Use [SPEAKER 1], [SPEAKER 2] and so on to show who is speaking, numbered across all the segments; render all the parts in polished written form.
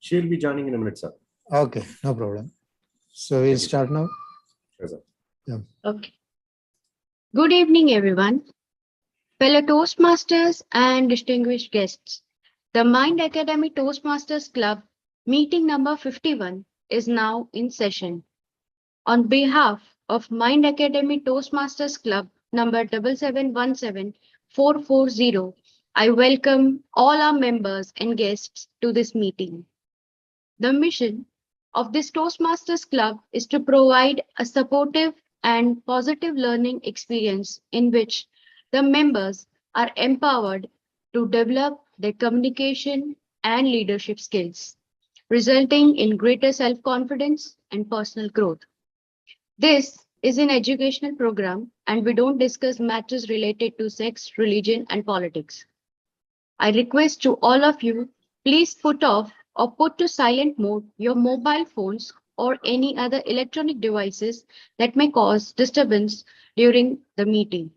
[SPEAKER 1] She'll be joining in a minute, sir.
[SPEAKER 2] Okay, no problem. So we'll start now.
[SPEAKER 1] Sure, sir.
[SPEAKER 2] Yeah.
[SPEAKER 3] Okay. Good evening, everyone. Fellow Toastmasters and distinguished guests. The Mind Academy Toastmasters Club meeting number 51 is now in session. On behalf of Mind Academy Toastmasters Club number 7717440, I welcome all our members and guests to this meeting. The mission of this Toastmasters Club is to provide a supportive and positive learning experience in which the members are empowered to develop their communication and leadership skills, resulting in greater self-confidence and personal growth. This is an educational program and we don't discuss matters related to sex, religion, and politics. I request to all of you, please put off or put to silent mode your mobile phones or any other electronic devices that may cause disturbance during the meeting.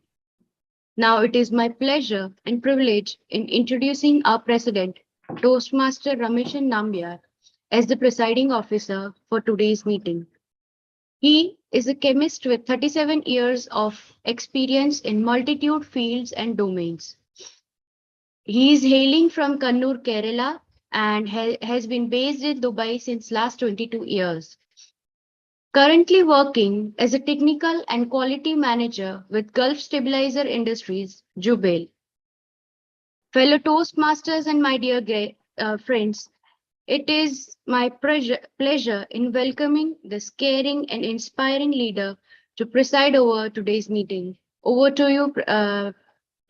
[SPEAKER 3] Now it is my pleasure and privilege in introducing our president, Toastmaster Rameshan Nambiar, as the presiding officer for today's meeting. He is a chemist with 37 years of experience in multitude fields and domains. He is hailing from Kannur, Kerala, and has been based in Dubai since last 22 years. Currently working as a technical and quality manager with Gulf Stabilizer Industries, Jubail. Fellow Toastmasters and my dear friends, it is my pleasure in welcoming this caring and inspiring leader to preside over today's meeting. Over to you,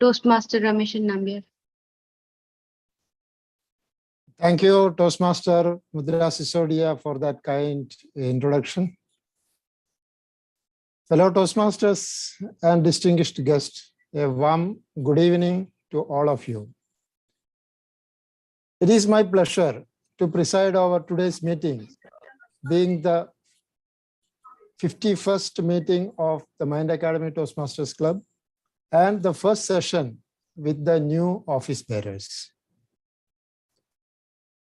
[SPEAKER 3] Toastmaster Rameshan Nambiar.
[SPEAKER 2] Thank you, Toastmaster Mudra Sisodia, for that kind introduction. Fellow Toastmasters and distinguished guests, a warm good evening to all of you. It is my pleasure to preside over today's meeting, being the 51st meeting of the Mind Academy Toastmasters Club and the first session with the new office bearers.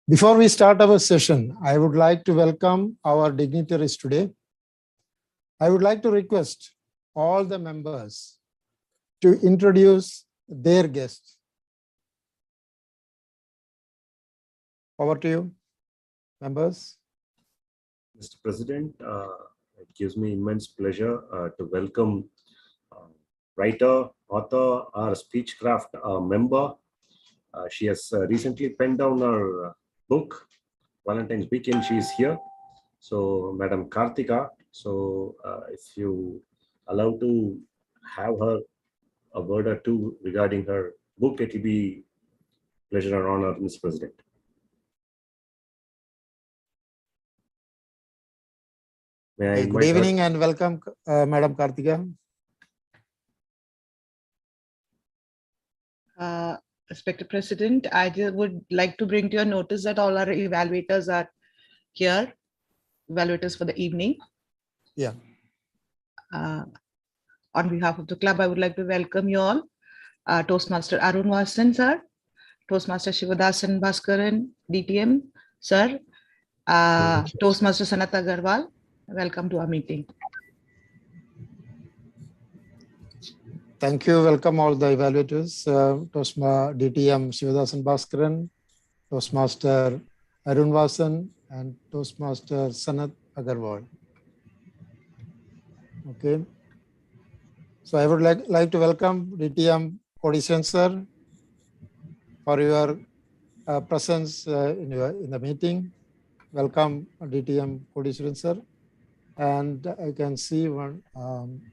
[SPEAKER 2] Before we start our session, I would like to welcome our dignitaries today. I would like to request all the members to introduce their guests. Over to you, members.
[SPEAKER 1] Mr. President, it gives me immense pleasure to welcome writer, author, our Speechcraft member. She has recently penned down her book, Valentine's Weekend. She is here. So, Madam Kartika, so if you allow to have her a word or two regarding her book, it will be pleasure and honor, Mr. President.
[SPEAKER 2] Good evening and welcome, Madam Kartika.
[SPEAKER 4] Respected President, I would like to bring to your notice that all our evaluators are here, evaluators for the evening.
[SPEAKER 2] Yeah.
[SPEAKER 4] On behalf of the club, I would like to welcome you all. Toastmaster Arun Vasan, sir. Toastmaster Shivadasan Bhaskaran, DTM, sir. Toastmaster Sanat Agarwal, welcome to our meeting.
[SPEAKER 2] Thank you. Welcome all the evaluators. Toastmaster DTM Shivadasan Bhaskaran, Toastmaster Arun Vasan, and Toastmaster Sanat Agarwal. Okay. So I would like to welcome DTM Kodishan sir for your presence in the meeting. Welcome DTM Kodishan sir. And I can see one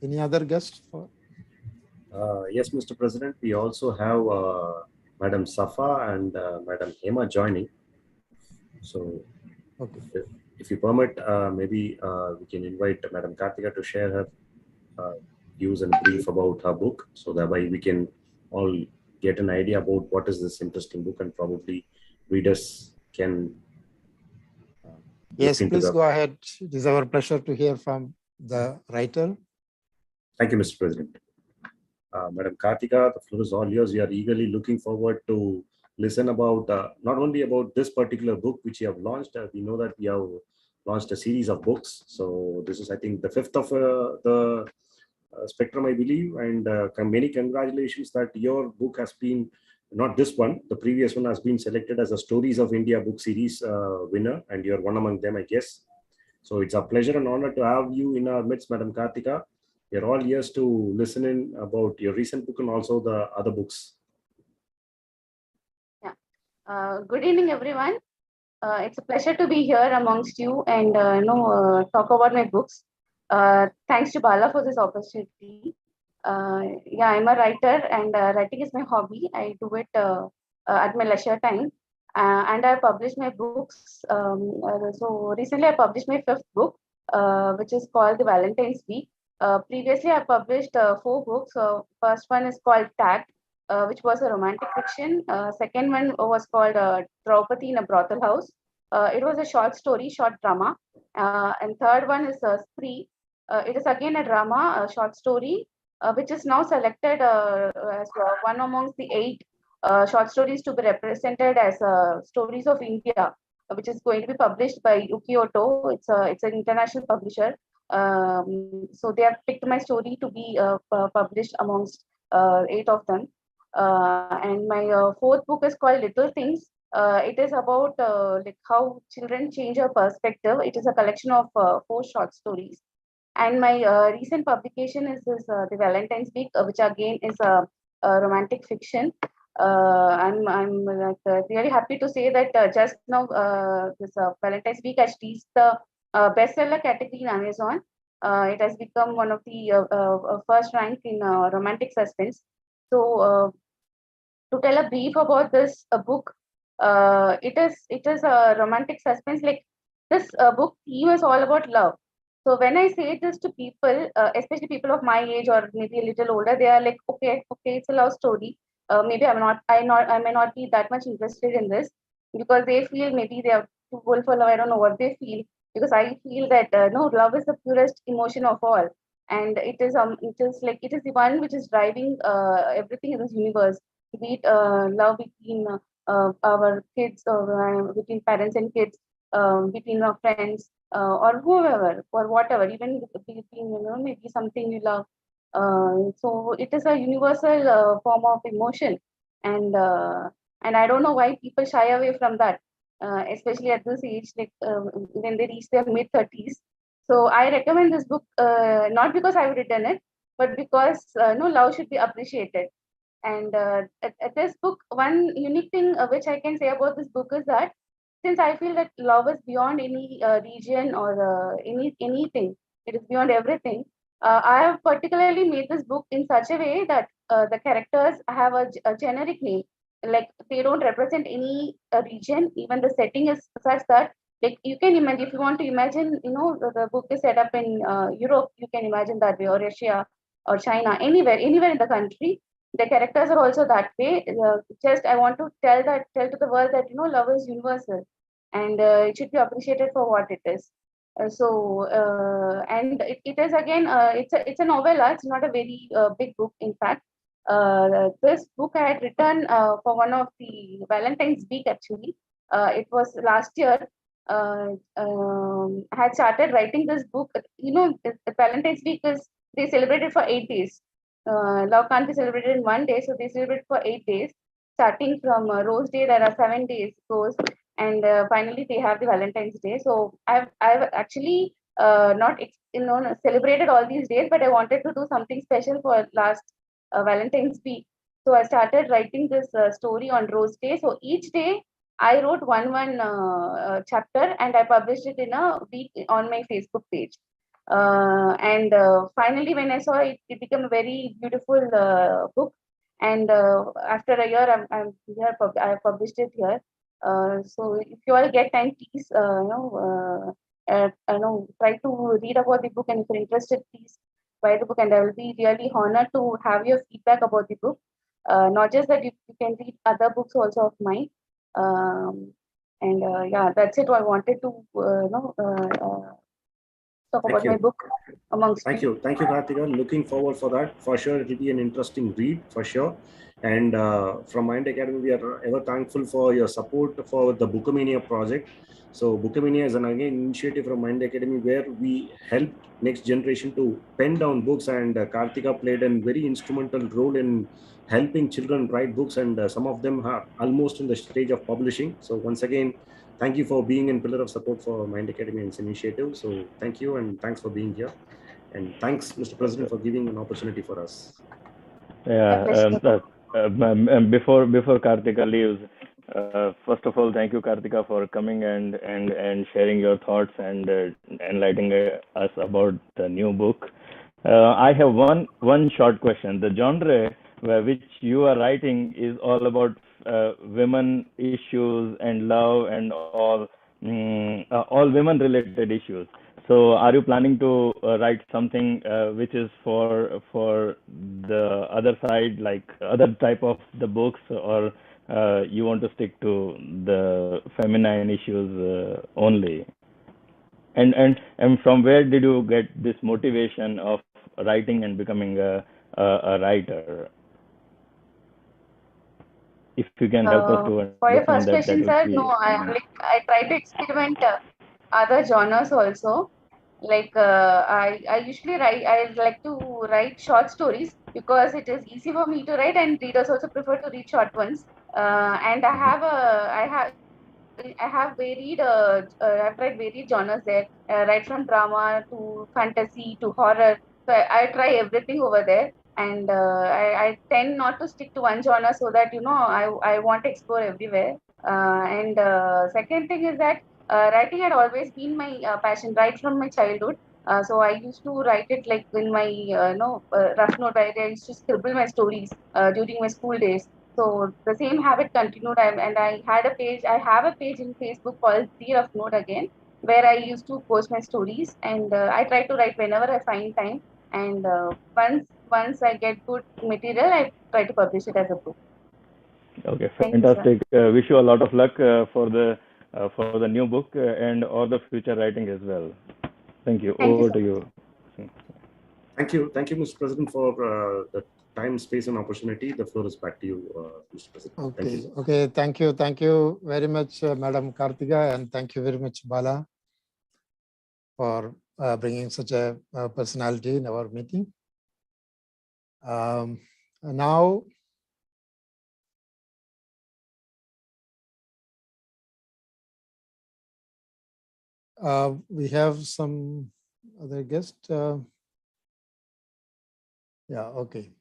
[SPEAKER 2] any other guest for.
[SPEAKER 1] Yes, Mr. President, we also have Madam Safa and Madam Hema joining. So, okay. If you permit, maybe we can invite Madam Kartika to share her views and brief about her book. So that way we can all get an idea about what is this interesting book, and probably readers can.
[SPEAKER 2] Yes, please go ahead. It is our pleasure to hear from the writer.
[SPEAKER 1] Thank you, Mr. President. Madam Kartika, the floor is all yours. We are eagerly looking forward to listen about not only about this particular book which you have launched. We know that you have launched a series of books. So this is, I think, the fifth of the spectrum, I believe. And many congratulations that your book has been, not this one, the previous one has been selected as a Stories of India book series winner, and you're one among them, I guess. So it's a pleasure and honor to have you in our midst, Madam Kartika. We're all ears to listen in about your recent book and also the other books.
[SPEAKER 5] Yeah. Good evening, everyone. It's a pleasure to be here amongst you and talk about my books. Thanks to Bala for this opportunity. Yeah, I'm a writer, and writing is my hobby. I do it at my leisure time, and I published my books. So recently, I published my fifth book, which is called The Valentine's Week. Previously, I published 4 books. First one is called Tagged, which was a romantic fiction. Second one was called Draupadi in a Brothel House. It was a short story, short drama. And third one is Spree. It is again a drama, a short story, which is now selected as one amongst the 8 short stories to be represented as Stories of India, which is going to be published by Ukiyoto. It's an international publisher. So they have picked my story to be published amongst 8 of them. And my fourth book is called Little Things. It is about like how children change our perspective. It is a collection of 4 short stories. And my recent publication is this The Valentine's Week, which again is a romantic fiction. I'm really happy to say that just now this Valentine's Week has reached the bestseller category in Amazon. It has become one of the first rank in romantic suspense. So to tell a brief about this book, it is a romantic suspense. Like this book theme is all about love. So when I say this to people, especially people of my age or maybe a little older, they are like, okay, it's a love story. Maybe I may not be that much interested in this, because they feel maybe they are too old for love. I don't know what they feel, because I feel that no, love is the purest emotion of all, and it is the one which is driving everything in this universe. Be it love between our kids, or between parents and kids, between our friends, or whoever, or whatever, even between, maybe something you love. So it is a universal form of emotion, and I don't know why people shy away from that, especially at this age, like when they reach their mid-30s. So I recommend this book, not because I've written it, but because no, love should be appreciated. And at this book, one unique thing which I can say about this book is that, since I feel that love is beyond any region or anything, it is beyond everything. I have particularly made this book in such a way that the characters have a generic name, like they don't represent any region. Even the setting is such that, like, you can imagine, if you want to imagine, the book is set up in Europe, you can imagine that way, or Russia or China, anywhere in the country. The characters are also that way. Just I want to tell to the world that love is universal, and it should be appreciated for what it is. And it is again, it's a novella. It's not a very big book. In fact, this book I had written for one of the Valentine's Week. Actually, it was last year. I had started writing this book. Valentine's Week is, they celebrated for 8 days. Love can't be celebrated in one day, so they celebrate for 8 days. Starting from Rose Day, there are 7 days goes, and finally they have the Valentine's Day. So I've actually not celebrated all these days, but I wanted to do something special for last Valentine's Week. So I started writing this story on Rose Day. So each day I wrote one chapter, and I published it in a week on my Facebook page. And finally, when I saw it, it became a very beautiful book. And after a year, I'm here. I published it here. So if you all get time, please, try to read about the book. And if you're interested, please buy the book. And I will be really honored to have your feedback about the book. Not just that, you can read other books also of mine. Yeah, that's it. I wanted to talk about my book amongst
[SPEAKER 1] Thank you, Kartika. Looking forward for that. For sure, it will be an interesting read, for sure. And from Mind Academy, we are ever thankful for your support for the Bookmania project. So Bookmania is an again initiative from Mind Academy where we help next generation to pen down books, and Kartika played a very instrumental role in helping children write books, and some of them are almost in the stage of publishing. So once again, thank you for being a pillar of support for Mind Academy and its initiative. So thank you, and thanks for being here. And thanks, Mr. President, for giving an opportunity for us.
[SPEAKER 6] Yeah, before Kartika leaves, first of all, thank you, Kartika, for coming and sharing your thoughts and enlightening us about the new book. I have one short question. The genre which you are writing is all about women issues and love and all women related issues. So are you planning to write something which is for the other side, like other type of the books, or you want to stick to the feminine issues only? And from where did you get this motivation of writing and becoming a writer? If you can help us to
[SPEAKER 5] For your first
[SPEAKER 6] understand
[SPEAKER 5] question,
[SPEAKER 6] that
[SPEAKER 5] sir,
[SPEAKER 6] would
[SPEAKER 5] no,
[SPEAKER 6] be.
[SPEAKER 5] I try to experiment other genres also. Like I usually write. I like to write short stories because it is easy for me to write, and readers also prefer to read short ones. And I have varied. I've tried varied genres there, right from drama to fantasy to horror. So I try everything over there, and I tend not to stick to one genre so that I want to explore everywhere. And second thing is that writing had always been my passion right from my childhood. So I used to write it like in my rough note. I used to scribble my stories during my school days. So the same habit continued, and I had a page. I have a page in Facebook called The Rough Note again, where I used to post my stories, and I try to write whenever I find time. And once I get good material, I try to publish it as a book.
[SPEAKER 6] Okay,
[SPEAKER 5] Thank you, sir.
[SPEAKER 6] fantastic. Wish you a lot of luck for the new book and all the future writing as well. Thank you.
[SPEAKER 5] Thank you,
[SPEAKER 6] Over
[SPEAKER 5] sir.
[SPEAKER 6] to you.
[SPEAKER 1] Thank you, Mr. President, for the time, space, and opportunity. The floor is back to you, Mr. President.
[SPEAKER 2] Okay. Thank you very much, Madam Kartika, and thank you very much, Bala, for bringing such a personality in our meeting. Now, we have some other guest. Yeah, okay.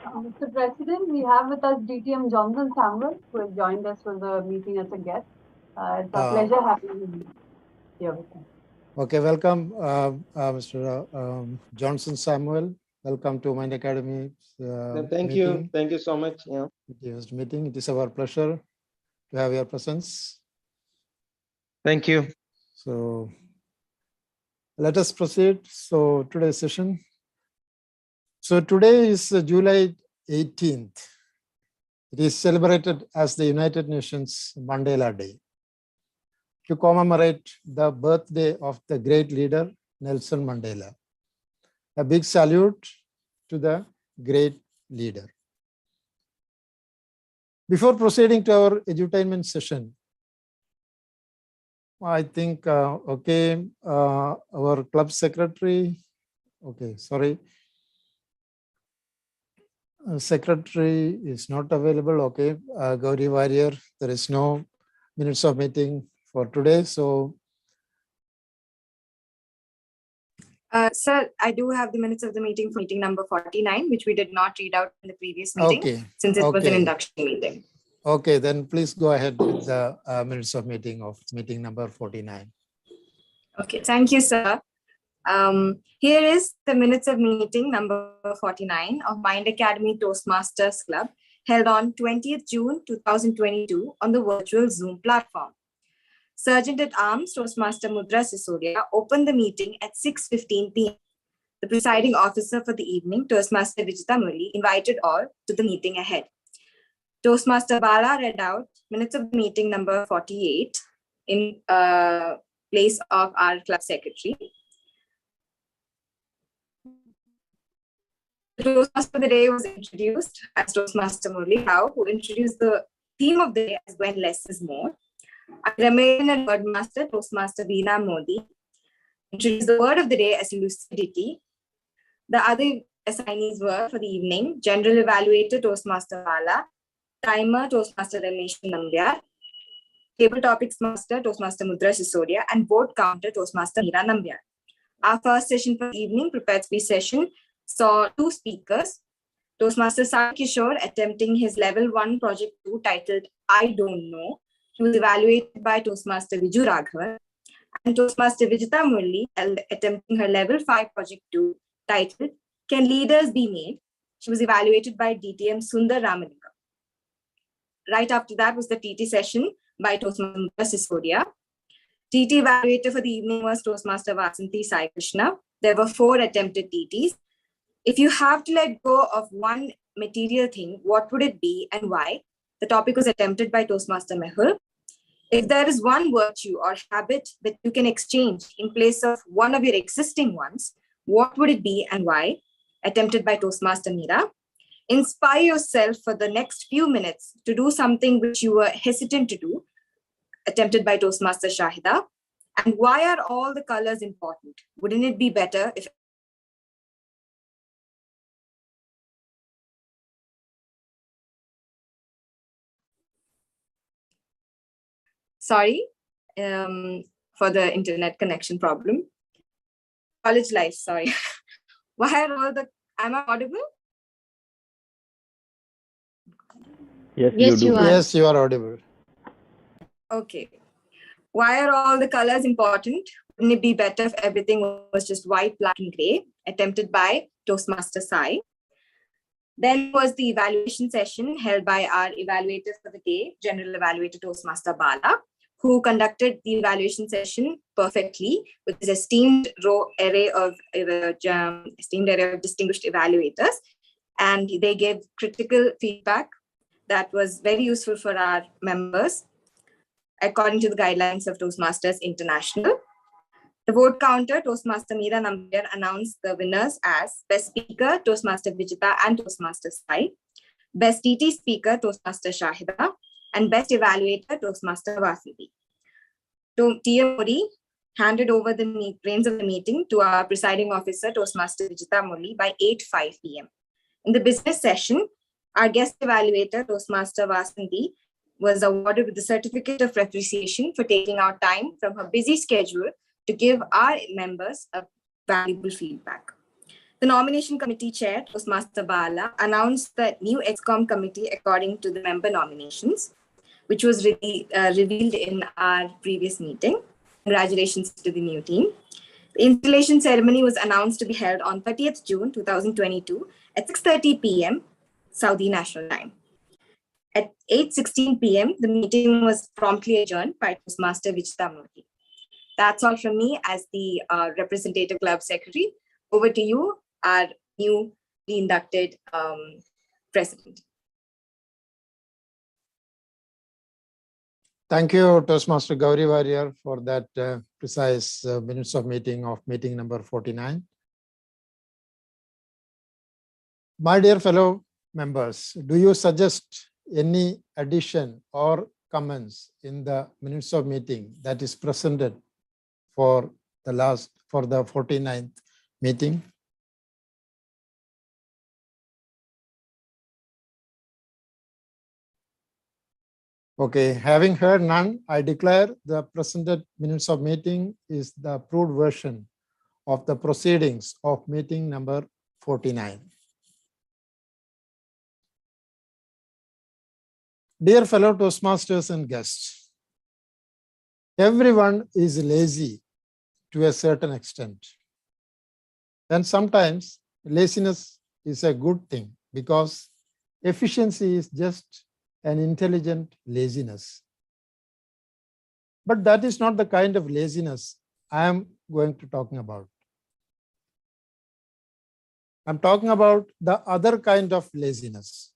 [SPEAKER 7] Mr. President, we have with us DTM Johnson Samuel, who has joined us for the meeting as a guest. It's a pleasure having you here with us. Okay, welcome, Mr. Johnson Samuel. Welcome to Mind Academy.
[SPEAKER 8] Thank you so much. Yeah.
[SPEAKER 2] Meeting. It is our pleasure to have your presence.
[SPEAKER 8] Thank you.
[SPEAKER 2] So let us proceed. So today's session. So today is July 18th. It is celebrated as the United Nations Mandela Day to commemorate the birthday of the great leader Nelson Mandela. A big salute to the great leader. Before proceeding to our edutainment session, I think, our club secretary, secretary is not available. Okay, Gauri Warrior, there is no minutes of meeting for today. So,
[SPEAKER 9] sir, I do have the minutes of the meeting for meeting number 49, which we did not read out in the previous meeting, since it was an induction meeting.
[SPEAKER 2] Okay, then please go ahead with the minutes of meeting number 49.
[SPEAKER 9] Okay, thank you, sir. Here is the minutes of meeting number 49 of Mind Academy Toastmasters Club, held on 20th June 2022 on the virtual Zoom platform. Sergeant at Arms Toastmaster Mudra Sisodia opened the meeting at 6:15 p.m. The presiding officer for the evening, Toastmaster Vijita Murli, invited all to the meeting ahead. Toastmaster Bala read out minutes of the meeting number 48 in place of our club secretary. The Toastmaster of the day was introduced as Toastmaster Murli Rao, who introduced the theme of the day as when less is more. Our Grammarian and Wordmaster, Toastmaster Veena Modi, introduced the word of the day as lucidity. The other assignees were for the evening, General Evaluator, Toastmaster Bala, Timer, Toastmaster Ramesh Nambyar, Table Topics Master, Toastmaster Mudra Sisodia, and Board Counter, Toastmaster Meera Nambyar. Our first session for the evening, prepared speech session, saw two speakers, Toastmaster Sai Kishore attempting his level 1 project 2 titled I Don't Know. He was evaluated by Toastmaster Viju Raghavan, and Toastmaster Vijita Murli attempting her level 5 project 2 titled Can Leaders Be Made? She was evaluated by DTM Sundar Ramalingam. Right after that was the TT session by Toastmaster Mudra Sisodia. TT evaluator for the evening was Toastmaster Vasanthi Sai Krishna. There were 4 attempted TTs. If you have to let go of one material thing, what would it be and why? The topic was attempted by Toastmaster Mehul. If there is one virtue or habit that you can exchange in place of one of your existing ones, what would it be and why? Attempted by Toastmaster Meera. Inspire yourself for the next few minutes to do something which you were hesitant to do. Attempted by Toastmaster Shahida. And why are all the colors important? Wouldn't it be better if Sorry for the internet connection problem. College life, sorry. Why are all the, am I audible?
[SPEAKER 6] Yes,
[SPEAKER 3] Yes,
[SPEAKER 6] you do.
[SPEAKER 3] you are.
[SPEAKER 2] Yes, you are audible.
[SPEAKER 9] Okay. Why are all the colors important? Wouldn't it be better if everything was just white, black, and gray? Attempted by Toastmaster Sai. Then was the evaluation session held by our evaluator for the day, General Evaluator Toastmaster Bala, who conducted the evaluation session perfectly with his esteemed array of distinguished evaluators. And they gave critical feedback that was very useful for our members according to the guidelines of Toastmasters International. The vote counter, Toastmaster Meera Nambyar announced the winners as Best Speaker, Toastmaster Vijita and Toastmaster Sai, Best TT Speaker, Toastmaster Shahida, and Best Evaluator, Toastmaster Vasanthi. TM Modi handed over the reins of the meeting to our presiding officer, Toastmaster Vijita Murli, by 8:05 p.m. In the business session, our guest evaluator, Toastmaster Vasanthi, was awarded with the Certificate of Appreciation for taking out time from her busy schedule to give our members a valuable feedback. The nomination committee chair, Toastmaster Bala, announced the new ExCom committee according to the member nominations, which was revealed in our previous meeting. Congratulations to the new team. The installation ceremony was announced to be held on 30th June 2022 at 6:30 p.m. Saudi National Time. At 8:16 p.m., the meeting was promptly adjourned by Toastmaster Vijita Murli. That's all from me as the representative club secretary. Over to you, our newly inducted president.
[SPEAKER 2] Thank you, Toastmaster Gauri Warrior, for that precise minutes of meeting number 49. My dear fellow members, do you suggest any addition or comments in the minutes of meeting that is presented for the 49th meeting? Okay, having heard none, I declare the presented minutes of meeting is the approved version of the proceedings of meeting number 49. Dear fellow Toastmasters and guests, everyone is lazy to a certain extent. And sometimes laziness is a good thing because efficiency is just an intelligent laziness. But that is not the kind of laziness I am going to talk about. I'm talking about the other kind of laziness,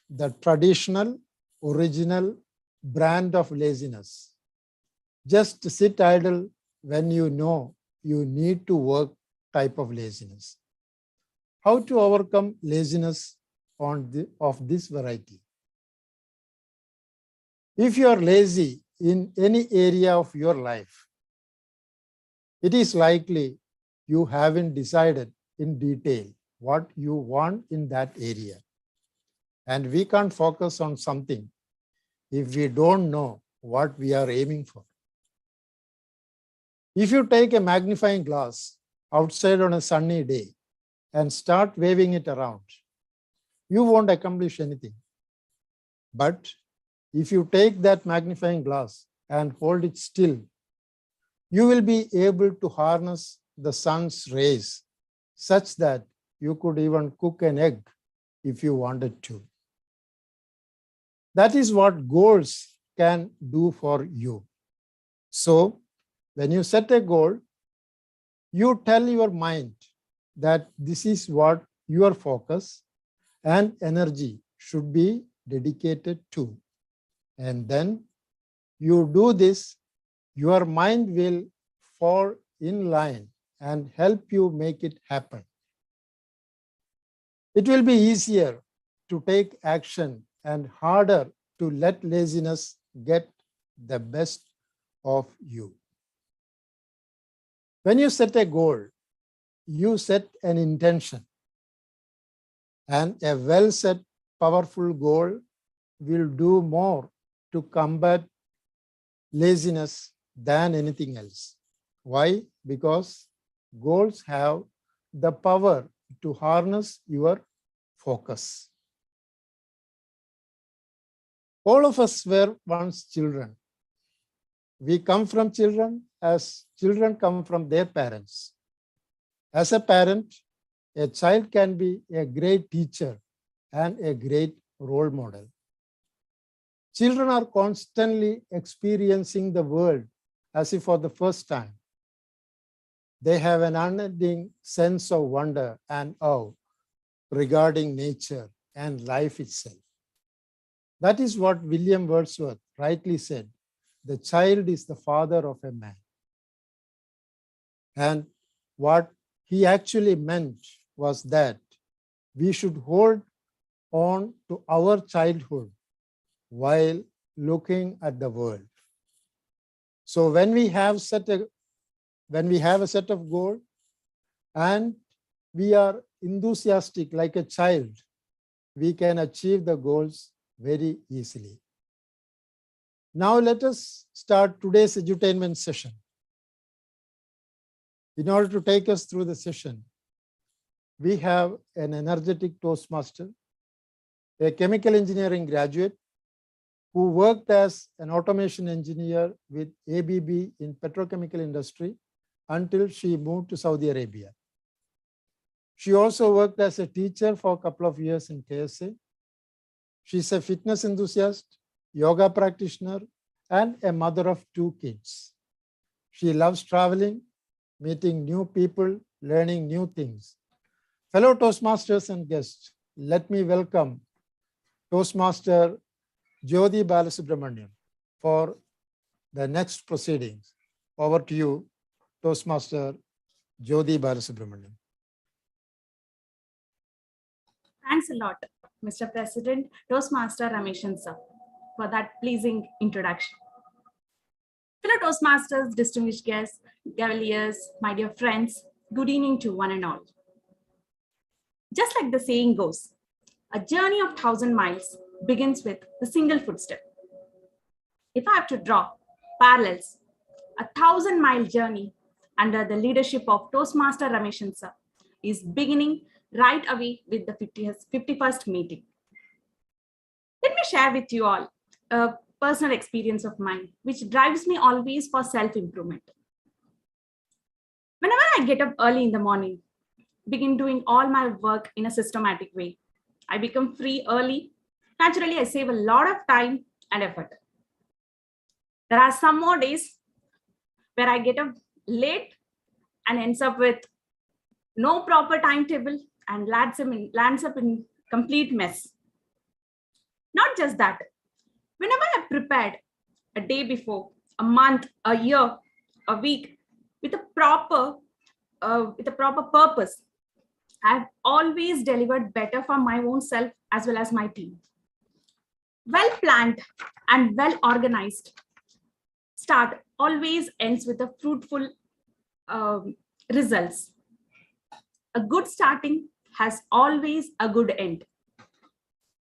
[SPEAKER 2] the traditional, original brand of laziness. Just sit idle when you know you need to work type of laziness. how to overcome laziness of this variety. If you are lazy in any area of your life, it is likely you haven't decided in detail what you want in that area. And we can't focus on something if we don't know what we are aiming for. If you take a magnifying glass outside on a sunny day and start waving it around, you won't accomplish anything. But if you take that magnifying glass and hold it still, you will be able to harness the sun's rays such that you could even cook an egg if you wanted to. That is what goals can do for you. So, when you set a goal, you tell your mind that this is what your focus and energy should be dedicated to. And then you do this, your mind will fall in line and help you make it happen. It will be easier to take action and harder to let laziness get the best of you. When you set a goal, you set an intention. And a well-set, powerful goal will do more to combat laziness than anything else. Why? Because goals have the power to harness your focus. All of us were once children. We come from children as children come from their parents. As a parent, a child can be a great teacher and a great role model. Children are constantly experiencing the world as if for the first time. They have an unending sense of wonder and awe regarding nature and life itself. That is what William Wordsworth rightly said, the child is the father of a man. And what he actually meant was that we should hold on to our childhood while looking at the world. So when we have a set of goals and we are enthusiastic like a child, we can achieve the goals very easily. Now let us start today's edutainment session. In order to take us through the session, we have an energetic Toastmaster, a chemical engineering graduate who worked as an automation engineer with ABB in petrochemical industry until she moved to Saudi Arabia. She also worked as a teacher for a couple of years in KSA. She's a fitness enthusiast, yoga practitioner, and a mother of 2 kids. She loves traveling, meeting new people, learning new things. Fellow Toastmasters and guests, let me welcome Toastmaster Jyoti Balasubramanian for the next proceedings. Over to you, Toastmaster Jyoti Balasubramanian.
[SPEAKER 10] Thanks a lot, Mr. President, Toastmaster Rameshan sir, for that pleasing introduction. Fellow Toastmasters, distinguished guests, cavaliers, my dear friends, good evening to one and all. Just like the saying goes, a journey of 1,000 miles begins with a single footstep. If I have to draw parallels, a 1,000-mile journey under the leadership of Toastmaster Rameshan sir is beginning right away with the 51st meeting. Let me share with you all a personal experience of mine, which drives me always for self-improvement. Whenever I get up early in the morning, begin doing all my work in a systematic way, I become free early. Naturally, I save a lot of time and effort. There are some more days where I get up late and ends up with no proper timetable and lands up in complete mess. Not just that, whenever I prepared a day before, a month, a year, a week with a proper purpose, I've always delivered better for my own self as well as my team. Well planned and well organized start always ends with a fruitful results. A good starting has always a good end.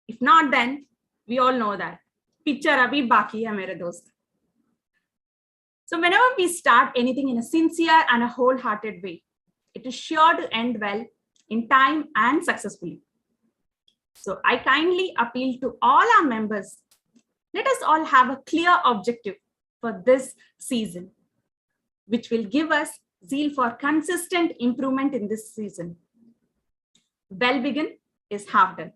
[SPEAKER 10] If not, then we all know that. Picture abhi baki hai mere dost. So whenever we start anything in a sincere and a wholehearted way, it is sure to end well in time and successfully. So I kindly appeal to all our members. Let us all have a clear objective for this season, which will give us zeal for consistent improvement in this season. Well begin is half done.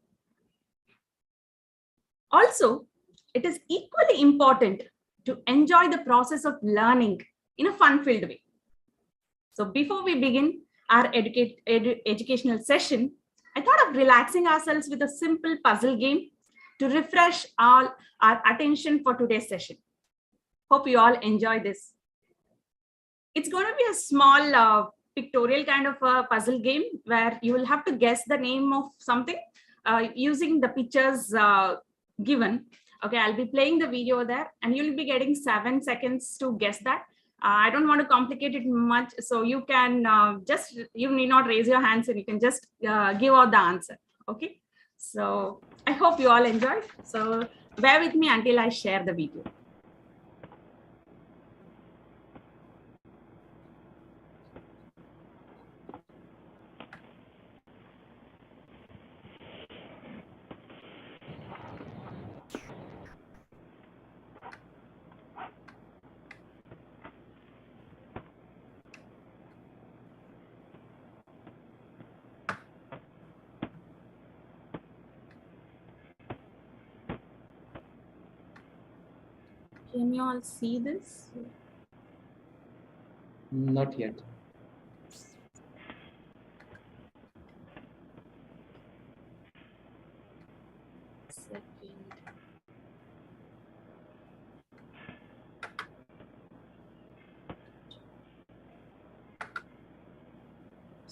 [SPEAKER 10] Also, it is equally important to enjoy the process of learning in a fun-filled way. So before we begin our educational session, I thought of relaxing ourselves with a simple puzzle game to refresh all our attention for today's session. Hope you all enjoy this. It's going to be a small pictorial kind of a puzzle game where you will have to guess the name of something using the pictures given. Okay, I'll be playing the video there and you'll be getting 7 seconds to guess that. I don't want to complicate it much, so you can you need not raise your hands and you can just give out the answer. Okay, so I hope you all enjoyed. So bear with me until I share the video. Can you all see this?
[SPEAKER 8] Not yet.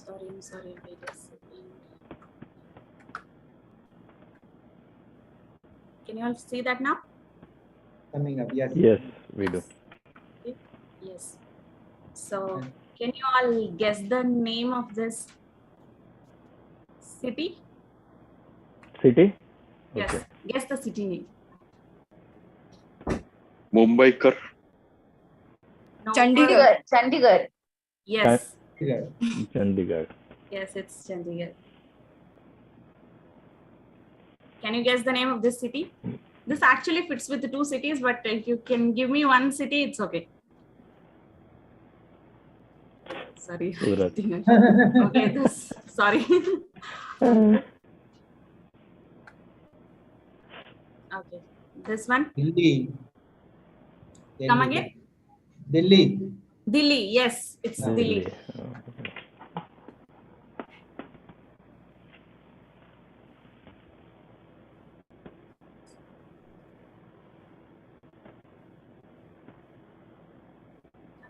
[SPEAKER 10] I'm sorry, wait a second. Can you all see that now?
[SPEAKER 8] Coming up, yes.
[SPEAKER 6] Yes, we do.
[SPEAKER 10] Okay. Yes. So can you all guess the name of this city?
[SPEAKER 6] City?
[SPEAKER 10] Yes,
[SPEAKER 6] Okay.
[SPEAKER 10] guess the city name.
[SPEAKER 11] Mumbaikar.
[SPEAKER 10] No.
[SPEAKER 5] Chandigarh. Chandigarh.
[SPEAKER 10] Yes.
[SPEAKER 6] Chandigarh.
[SPEAKER 10] Yes, it's Chandigarh. Can you guess the name of this city? This actually fits with the 2 cities, but if you can give me one city, it's okay. Sorry.
[SPEAKER 6] Surat.
[SPEAKER 10] Okay, this, sorry. Okay, this one.
[SPEAKER 8] Delhi.
[SPEAKER 10] Come again?
[SPEAKER 8] Delhi.
[SPEAKER 10] Delhi, yes, it's Delhi.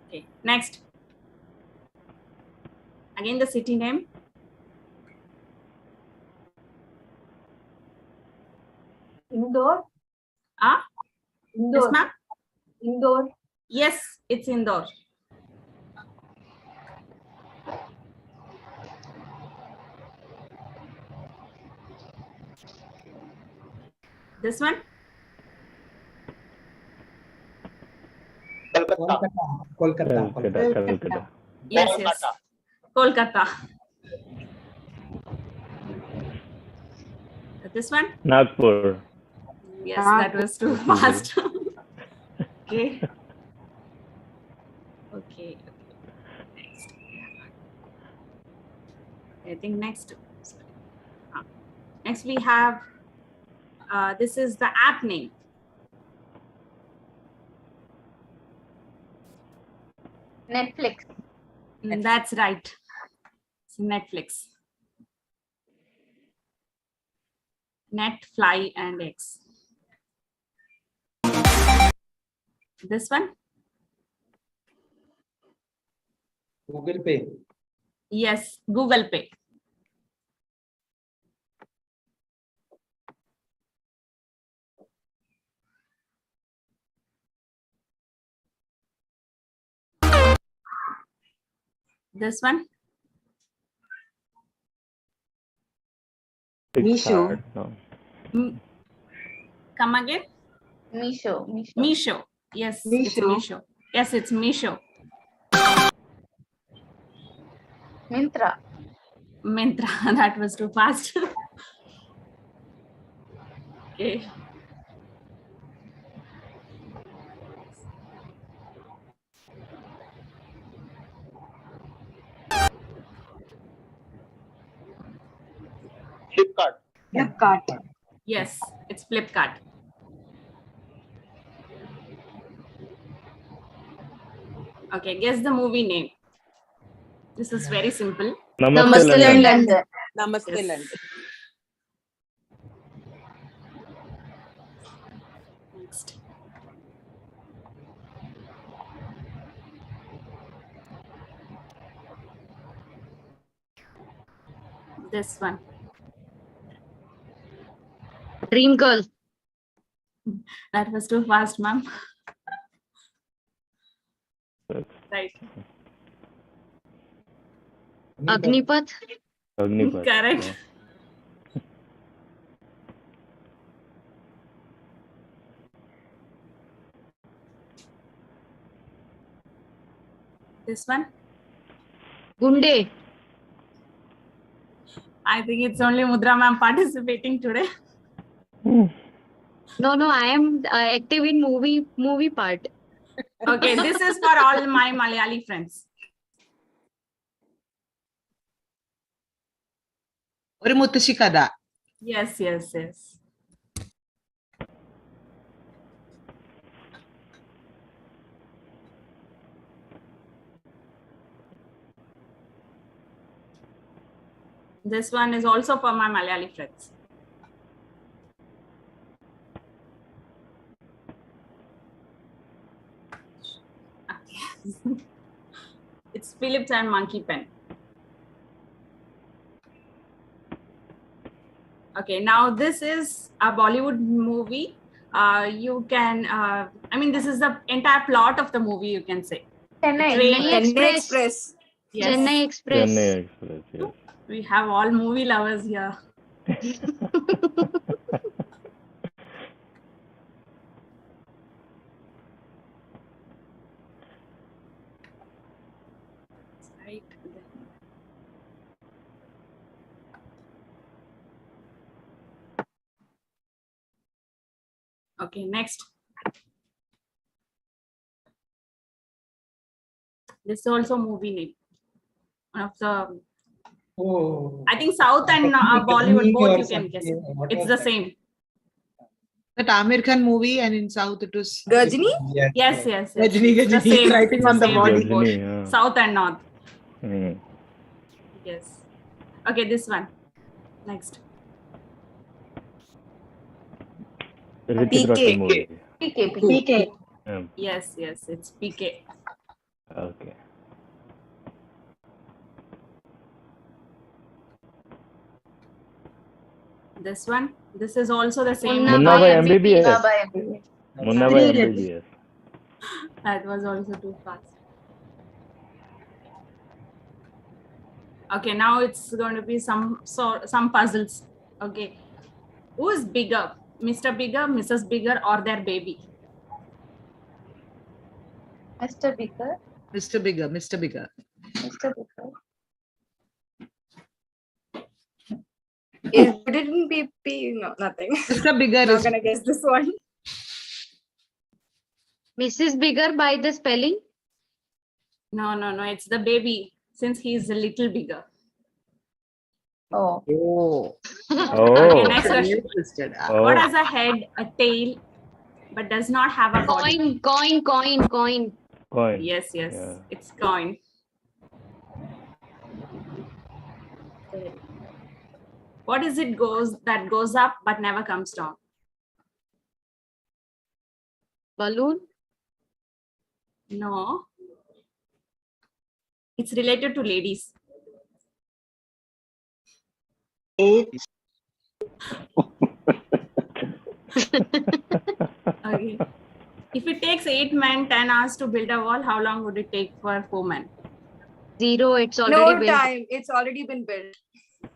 [SPEAKER 10] Okay, next. Again, the city name.
[SPEAKER 7] Indore.
[SPEAKER 10] Ah?
[SPEAKER 7] Indore.
[SPEAKER 10] Yes, ma'am?
[SPEAKER 7] Indore.
[SPEAKER 10] Yes, it's Indore. This one?
[SPEAKER 8] Kolkata.
[SPEAKER 10] Yes, yes. Kolkata. This one?
[SPEAKER 6] Nagpur.
[SPEAKER 10] Yes, that was too fast. Okay. Okay. Next. I think next. Next we have, this is the app name.
[SPEAKER 5] Netflix.
[SPEAKER 10] That's right. It's Netflix. Net, Fly, and X. This one?
[SPEAKER 8] Google Pay.
[SPEAKER 10] Yes, Google Pay. This one.
[SPEAKER 6] Misho. No.
[SPEAKER 10] Come again.
[SPEAKER 5] Misho.
[SPEAKER 10] Misho. Yes, it's Misho. Yes, it's Misho.
[SPEAKER 5] Mintra.
[SPEAKER 10] Myntra. That was too fast. Okay.
[SPEAKER 7] Flipkart.
[SPEAKER 10] Yes, it's Flipkart. Okay, guess the movie name. This is very simple.
[SPEAKER 3] Namaste, London.
[SPEAKER 11] Namaste,
[SPEAKER 10] Yes.
[SPEAKER 11] London.
[SPEAKER 10] Next. This one.
[SPEAKER 3] Dream Girl.
[SPEAKER 10] That was too fast, ma'am. Right.
[SPEAKER 3] Agnipath.
[SPEAKER 6] Agnipath.
[SPEAKER 10] Correct. This one.
[SPEAKER 3] Gunde.
[SPEAKER 10] I think it's only Mudra ma'am participating today.
[SPEAKER 3] No, I am active in movie part.
[SPEAKER 10] Okay, this is for all my Malayali friends.
[SPEAKER 4] Oru Muttashi Kada.
[SPEAKER 10] Yes. This one is also for my Malayali friends. Okay. It's Philips and Monkey Pen. Okay, now this is a Bollywood movie. You can, I mean, this is the entire plot of the movie, you can say.
[SPEAKER 3] Chennai Express.
[SPEAKER 10] Yes.
[SPEAKER 3] Chennai Express.
[SPEAKER 6] Chennai Express, yes.
[SPEAKER 10] We have all movie lovers here. Right. Okay, next. This is also movie name. One of the, I think South and Bollywood, both you can guess. It's the same.
[SPEAKER 4] That Amir Khan movie, and in South it was
[SPEAKER 11] Gajini?
[SPEAKER 10] Yes.
[SPEAKER 4] Gajini,
[SPEAKER 10] It's the same.
[SPEAKER 4] writing
[SPEAKER 10] It's
[SPEAKER 4] on the
[SPEAKER 10] same
[SPEAKER 4] body.
[SPEAKER 10] with both.
[SPEAKER 6] Gajini, yeah.
[SPEAKER 10] South and North.
[SPEAKER 6] Mm.
[SPEAKER 10] Yes. Okay, this one. Next.
[SPEAKER 6] Hrithik Roshan movie.
[SPEAKER 5] PK.
[SPEAKER 10] Yes, it's PK.
[SPEAKER 6] Okay.
[SPEAKER 10] This one. This is also the same.
[SPEAKER 6] Munna Bhai MBBS.
[SPEAKER 5] MBBS.
[SPEAKER 6] Munna Bhai MBBS.
[SPEAKER 10] That was also too fast. Okay, now it's going to be some puzzles. Okay. Who is bigger? Mr. Bigger, Mrs. Bigger, or their baby?
[SPEAKER 5] Mr. Bigger.
[SPEAKER 4] Mr. Bigger.
[SPEAKER 5] Mr. Bigger.
[SPEAKER 9] Would it be P? No, nothing.
[SPEAKER 4] Mr. Bigger
[SPEAKER 9] I'm
[SPEAKER 4] is
[SPEAKER 9] not gonna guess this one.
[SPEAKER 3] Mrs. Bigger by the spelling.
[SPEAKER 10] No. It's the baby, since he's a little bigger.
[SPEAKER 5] Oh.
[SPEAKER 10] Okay, next question.
[SPEAKER 6] Oh.
[SPEAKER 10] What has a head, a tail, but does not have a body?
[SPEAKER 3] Coin.
[SPEAKER 6] Coin.
[SPEAKER 10] Yes.
[SPEAKER 6] Yeah.
[SPEAKER 10] It's coin. What is it that goes up but never comes down?
[SPEAKER 3] Balloon.
[SPEAKER 10] No. It's related to ladies. Okay. If it takes 8 men 10 hours to build a wall, how long would it take for 4 men?
[SPEAKER 3] 0, it's already
[SPEAKER 9] No
[SPEAKER 3] built.
[SPEAKER 9] time. It's already been built.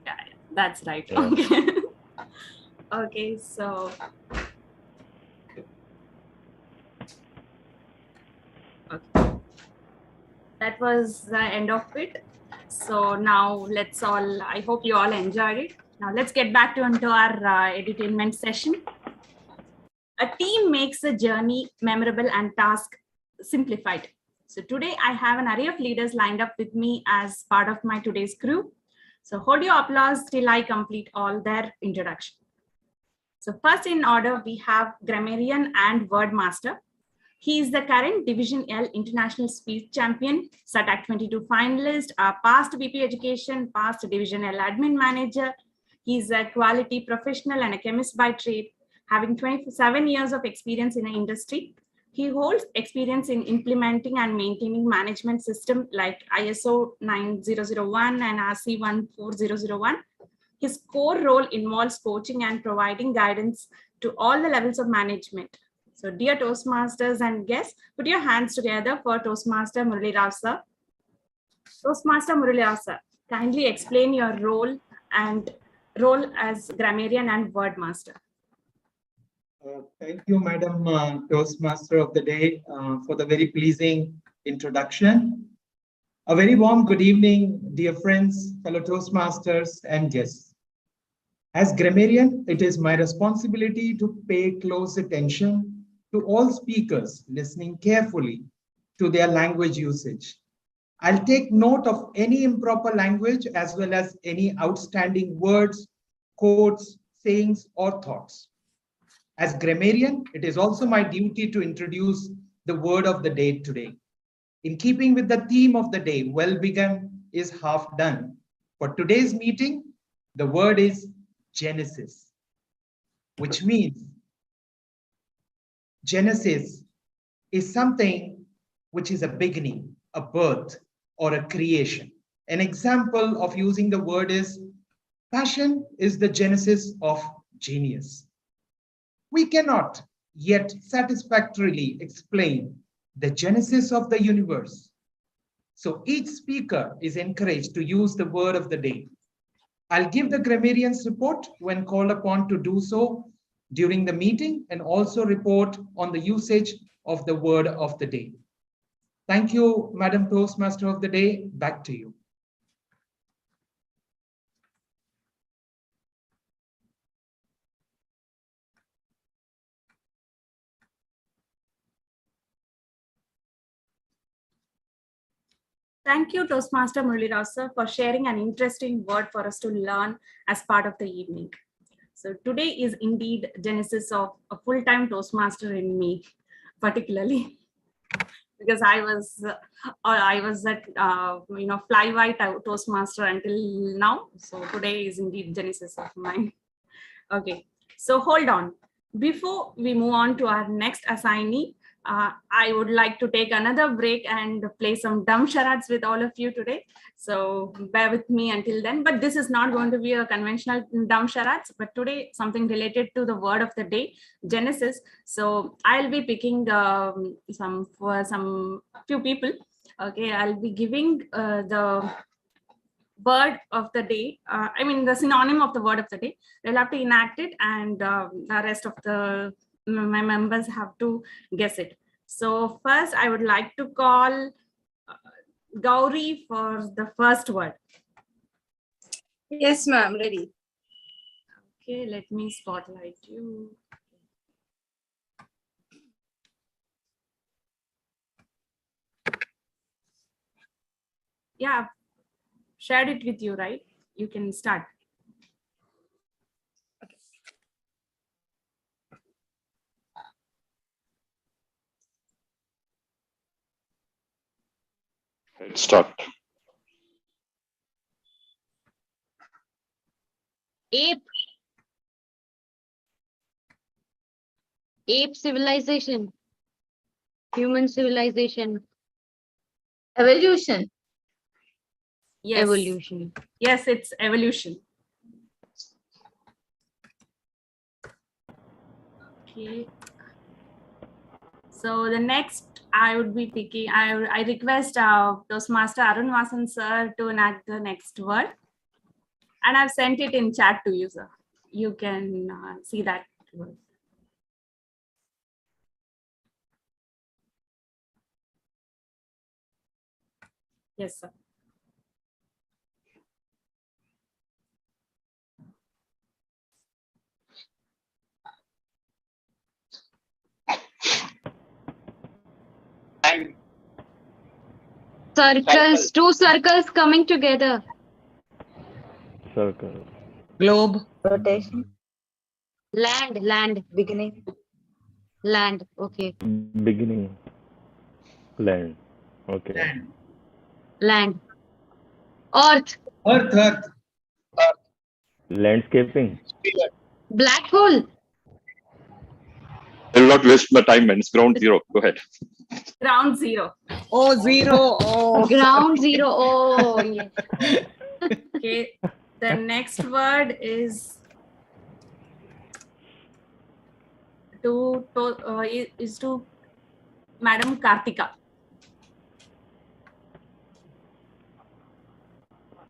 [SPEAKER 10] Yeah, that's right.
[SPEAKER 6] Yeah.
[SPEAKER 10] Okay. Okay, so. Okay. That was the end of it. So now let's all, I hope you all enjoyed it. Now let's get back into our edutainment session. A team makes a journey memorable and task simplified. So today I have an array of leaders lined up with me as part of my today's crew. So hold your applause till I complete all their introduction. So first in order, we have grammarian and word master. He is the current Division L International Speech Champion, SATAC 22 finalist, a past BP Education, past Division L Admin Manager. He's a quality professional and a chemist by trade, having 27 years of experience in the industry. He holds experience in implementing and maintaining management systems like ISO 9001 and RC 14001. His core role involves coaching and providing guidance to all the levels of management. So dear Toastmasters and guests, put your hands together for Toastmaster Murali Rao sir. Toastmaster Murali Rao sir, kindly explain your role as grammarian and word master.
[SPEAKER 8] Thank you, Madam Toastmaster of the Day, for the very pleasing introduction. A very warm good evening, dear friends, fellow Toastmasters and guests. As grammarian, it is my responsibility to pay close attention to all speakers, listening carefully to their language usage. I'll take note of any improper language as well as any outstanding words, quotes, sayings, or thoughts. As grammarian, it is also my duty to introduce the word of the day today. In keeping with the theme of the day, well begun is half done. For today's meeting, the word is Genesis, which means Genesis is something which is a beginning, a birth, or a creation. An example of using the word is passion is the genesis of genius. We cannot yet satisfactorily explain the genesis of the universe. So each speaker is encouraged to use the word of the day. I'll give the grammarian's report when called upon to do so during the meeting and also report on the usage of the word of the day. Thank you, Madam Toastmaster of the Day. Back to you.
[SPEAKER 10] Thank you, Toastmaster Murali Rao sir, for sharing an interesting word for us to learn as part of the evening. So today is indeed genesis of a full-time Toastmaster in me, particularly because I was at fly-by Toastmaster until now. So today is indeed genesis of mine. Okay, so hold on. Before we move on to our next assignee, I would like to take another break and play some dumb charades with all of you today. So bear with me until then. But this is not going to be a conventional dumb charades, but today something related to the word of the day, Genesis. So I'll be picking some few people. Okay, I'll be giving the word of the day, the synonym of the word of the day. They'll have to enact it, and the rest of my members have to guess it. So first I would like to call Gauri for the first word.
[SPEAKER 9] Yes, ma'am, ready.
[SPEAKER 10] Okay, let me spotlight you. Yeah, shared it with you, right? You can start.
[SPEAKER 6] Let's start.
[SPEAKER 3] Ape. Ape civilization. Human civilization.
[SPEAKER 5] Evolution.
[SPEAKER 10] Yes.
[SPEAKER 3] Evolution.
[SPEAKER 10] Yes, it's evolution. Okay. So the next I would be picking, I request Toastmaster Arun Vasan sir to enact the next word. And I've sent it in chat to you, sir. You can see that word. Yes, sir.
[SPEAKER 3] Circles, two circles coming together.
[SPEAKER 6] Circle.
[SPEAKER 4] Globe.
[SPEAKER 9] Rotation.
[SPEAKER 3] Land.
[SPEAKER 9] Beginning.
[SPEAKER 3] Land. Okay.
[SPEAKER 6] Beginning. Land. Okay.
[SPEAKER 3] Land. Earth.
[SPEAKER 8] Earth.
[SPEAKER 6] Landscaping.
[SPEAKER 3] Black hole.
[SPEAKER 11] I will not waste my time, man. It's ground zero. Go ahead.
[SPEAKER 10] Ground zero.
[SPEAKER 4] Oh, zero. Oh,
[SPEAKER 3] Ground zero. Oh, yes.
[SPEAKER 10] Okay. The next word is to Madam Kartika.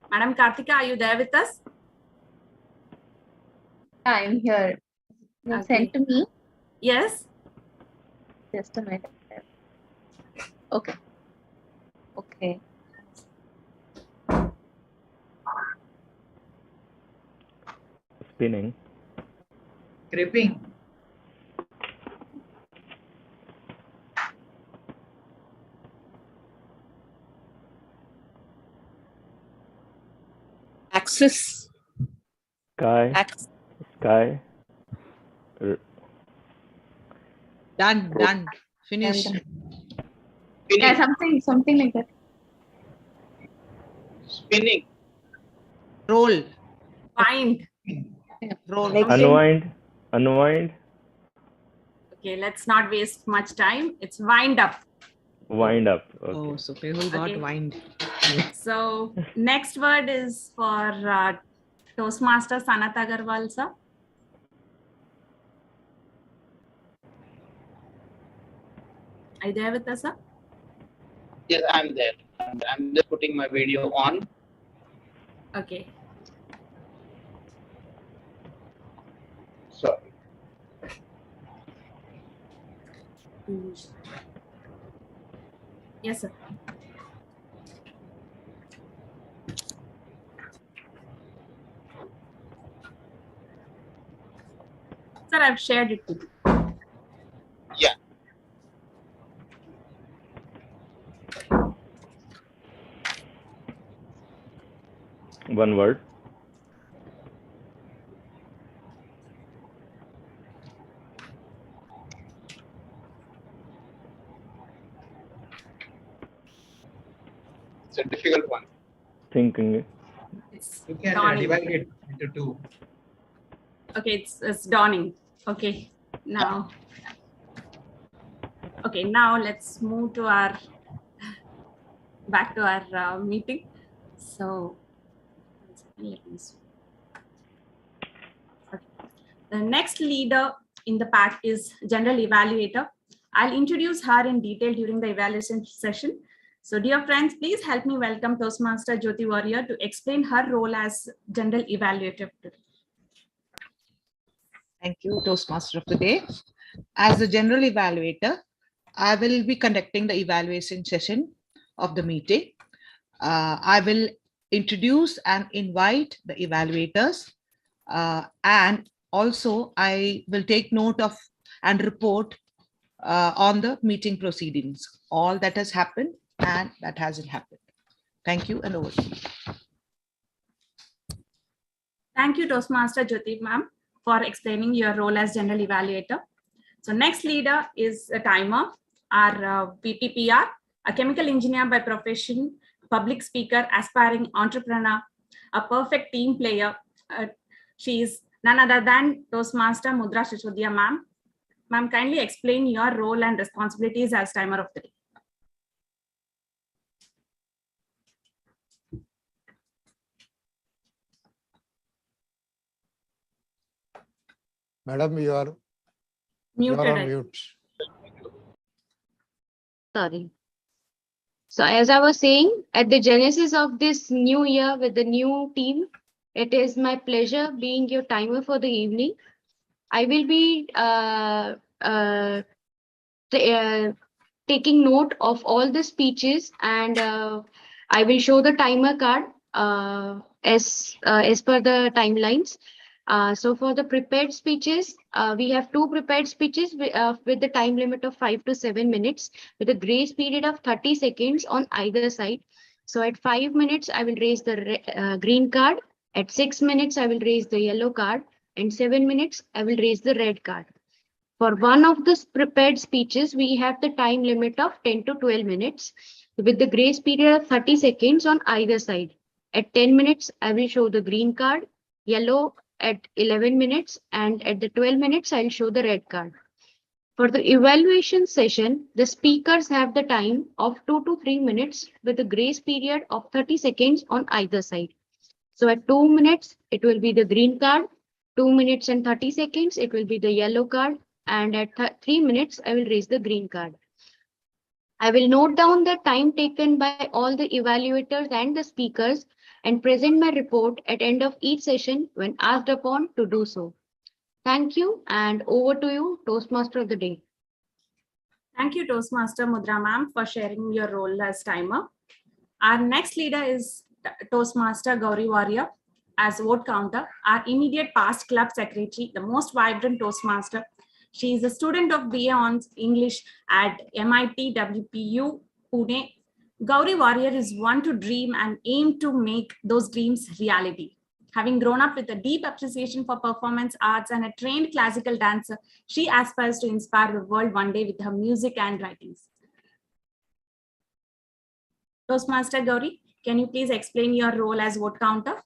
[SPEAKER 10] Madam Kartika, are you there with us?
[SPEAKER 5] I'm here. You
[SPEAKER 10] Okay.
[SPEAKER 5] sent to me.
[SPEAKER 10] Yes.
[SPEAKER 5] Just a minute. Okay. Okay.
[SPEAKER 6] Spinning.
[SPEAKER 8] Creeping.
[SPEAKER 4] Axis.
[SPEAKER 6] Sky. Sky.
[SPEAKER 4] Done. Finish.
[SPEAKER 5] Yeah, something like that.
[SPEAKER 8] Spinning.
[SPEAKER 4] Roll.
[SPEAKER 10] Wind.
[SPEAKER 4] Roll.
[SPEAKER 6] Unwind.
[SPEAKER 10] Okay, let's not waste much time. It's wind up.
[SPEAKER 6] Wind up. Okay.
[SPEAKER 4] Oh, so Pehul got
[SPEAKER 10] Okay.
[SPEAKER 4] wind.
[SPEAKER 10] So next word is for Toastmaster Sanat Agarwal, sir. Are you there with us, sir?
[SPEAKER 12] Yes, I'm there. I'm just putting my video on.
[SPEAKER 10] Okay.
[SPEAKER 12] Sorry.
[SPEAKER 10] Yes, sir. Sir, I've shared it with you.
[SPEAKER 12] Yeah.
[SPEAKER 6] One word.
[SPEAKER 12] It's a difficult one.
[SPEAKER 6] Thinking.
[SPEAKER 10] It's
[SPEAKER 8] You can
[SPEAKER 10] dawning.
[SPEAKER 8] divide it into two.
[SPEAKER 10] Okay, it's dawning. Okay, now. Okay, now let's move to back to our meeting. So, let me see. Okay. The next leader in the pack is General Evaluator. I'll introduce her in detail during the evaluation session. So dear friends, please help me welcome Toastmaster Jyoti Warrior to explain her role as General Evaluator.
[SPEAKER 4] Thank you, Toastmaster of the day. As the general evaluator, I will be conducting the evaluation session of the meeting. I will introduce and invite the evaluators, and also I will take note of and report on the meeting proceedings, all that has happened and that hasn't happened. Thank you, and over to you.
[SPEAKER 10] Thank you, Toastmaster Jyoti ma'am, for explaining your role as General Evaluator. So next leader is a timer, our PPPR, a chemical engineer by profession, public speaker, aspiring entrepreneur, a perfect team player. She is none other than Toastmaster Mudra Shishodia ma'am. Ma'am, kindly explain your role and responsibilities as timer of the day.
[SPEAKER 2] Madam, you are
[SPEAKER 10] Muted.
[SPEAKER 2] on mute.
[SPEAKER 3] Sorry. So as I was saying, at the genesis of this new year with the new team, it is my pleasure being your timer for the evening. I will be taking note of all the speeches, and I will show the timer card as per the timelines. So for the prepared speeches, we have two prepared speeches with the time limit of 5 to 7 minutes with a grace period of 30 seconds on either side. So at 5 minutes, I will raise the green card. At 6 minutes, I will raise the yellow card. And 7 minutes, I will raise the red card. For one of the prepared speeches, we have the time limit of 10 to 12 minutes with the grace period of 30 seconds on either side. At 10 minutes, I will show the green card, yellow at 11 minutes, and at the 12 minutes, I'll show the red card. For the evaluation session, the speakers have the time of 2 to 3 minutes with a grace period of 30 seconds on either side. So at 2 minutes, it will be the green card. 2 minutes and 30 seconds, it will be the yellow card. And at 3 minutes, I will raise the green card. I will note down the time taken by all the evaluators and the speakers and present my report at end of each session when asked upon to do so. Thank you, and over to you, Toastmaster of the day.
[SPEAKER 10] Thank you, Toastmaster Mudra ma'am, for sharing your role as timer. Our next leader is Toastmaster Gauri Warrior as vote counter, our immediate past club secretary, the most vibrant Toastmaster. She is a student of BA Honors English at MIT WPU Pune. Gauri Warrior is one to dream and aim to make those dreams reality. Having grown up with a deep appreciation for performance arts and a trained classical dancer, she aspires to inspire the world one day with her music and writings. Toastmaster Gauri, can you please explain your role as vote counter?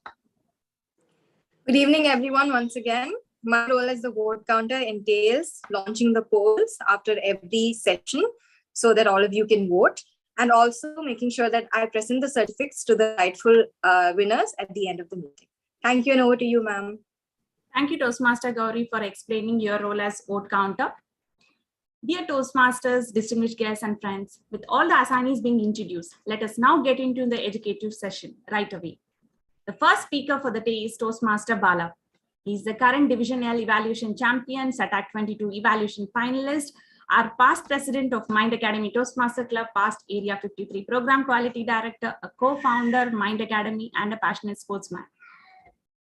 [SPEAKER 9] Good evening, everyone, once again. My role as the vote counter entails launching the polls after every session so that all of you can vote, and also making sure that I present the certificates to the rightful winners at the end of the meeting. Thank you, and over to you, ma'am.
[SPEAKER 10] Thank you, Toastmaster Gauri, for explaining your role as vote counter. Dear Toastmasters, distinguished guests and friends, with all the assignees being introduced, let us now get into the educative session right away. The first speaker for the day is Toastmaster Bala. He is the current Division L evaluation champion, SATAC 22 evaluation finalist, our past president of Mind Academy Toastmaster Club, past Area 53 program quality director, a co-founder, Mind Academy, and a passionate sportsman.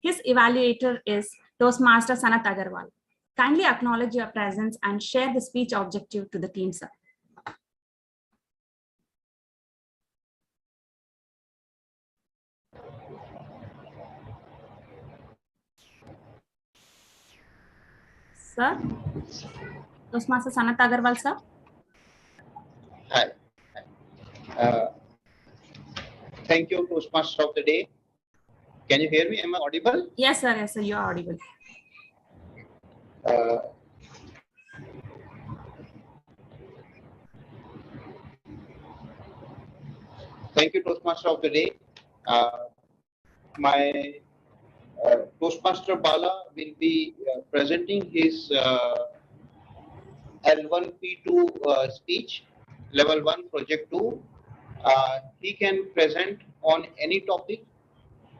[SPEAKER 10] His evaluator is Toastmaster Sanat Agarwal. Kindly acknowledge your presence and share the speech objective to the team, sir. Sir, Toastmaster Sanat Agarwal, sir.
[SPEAKER 12] Hi. Thank you, Toastmaster of the day. Can you hear me? Am I audible?
[SPEAKER 10] Yes, sir. Yes, sir. You are audible.
[SPEAKER 12] Thank you, Toastmaster of the day. My Toastmaster Bala will be presenting his L1P2 speech, level 1, project 2. He can present on any topic,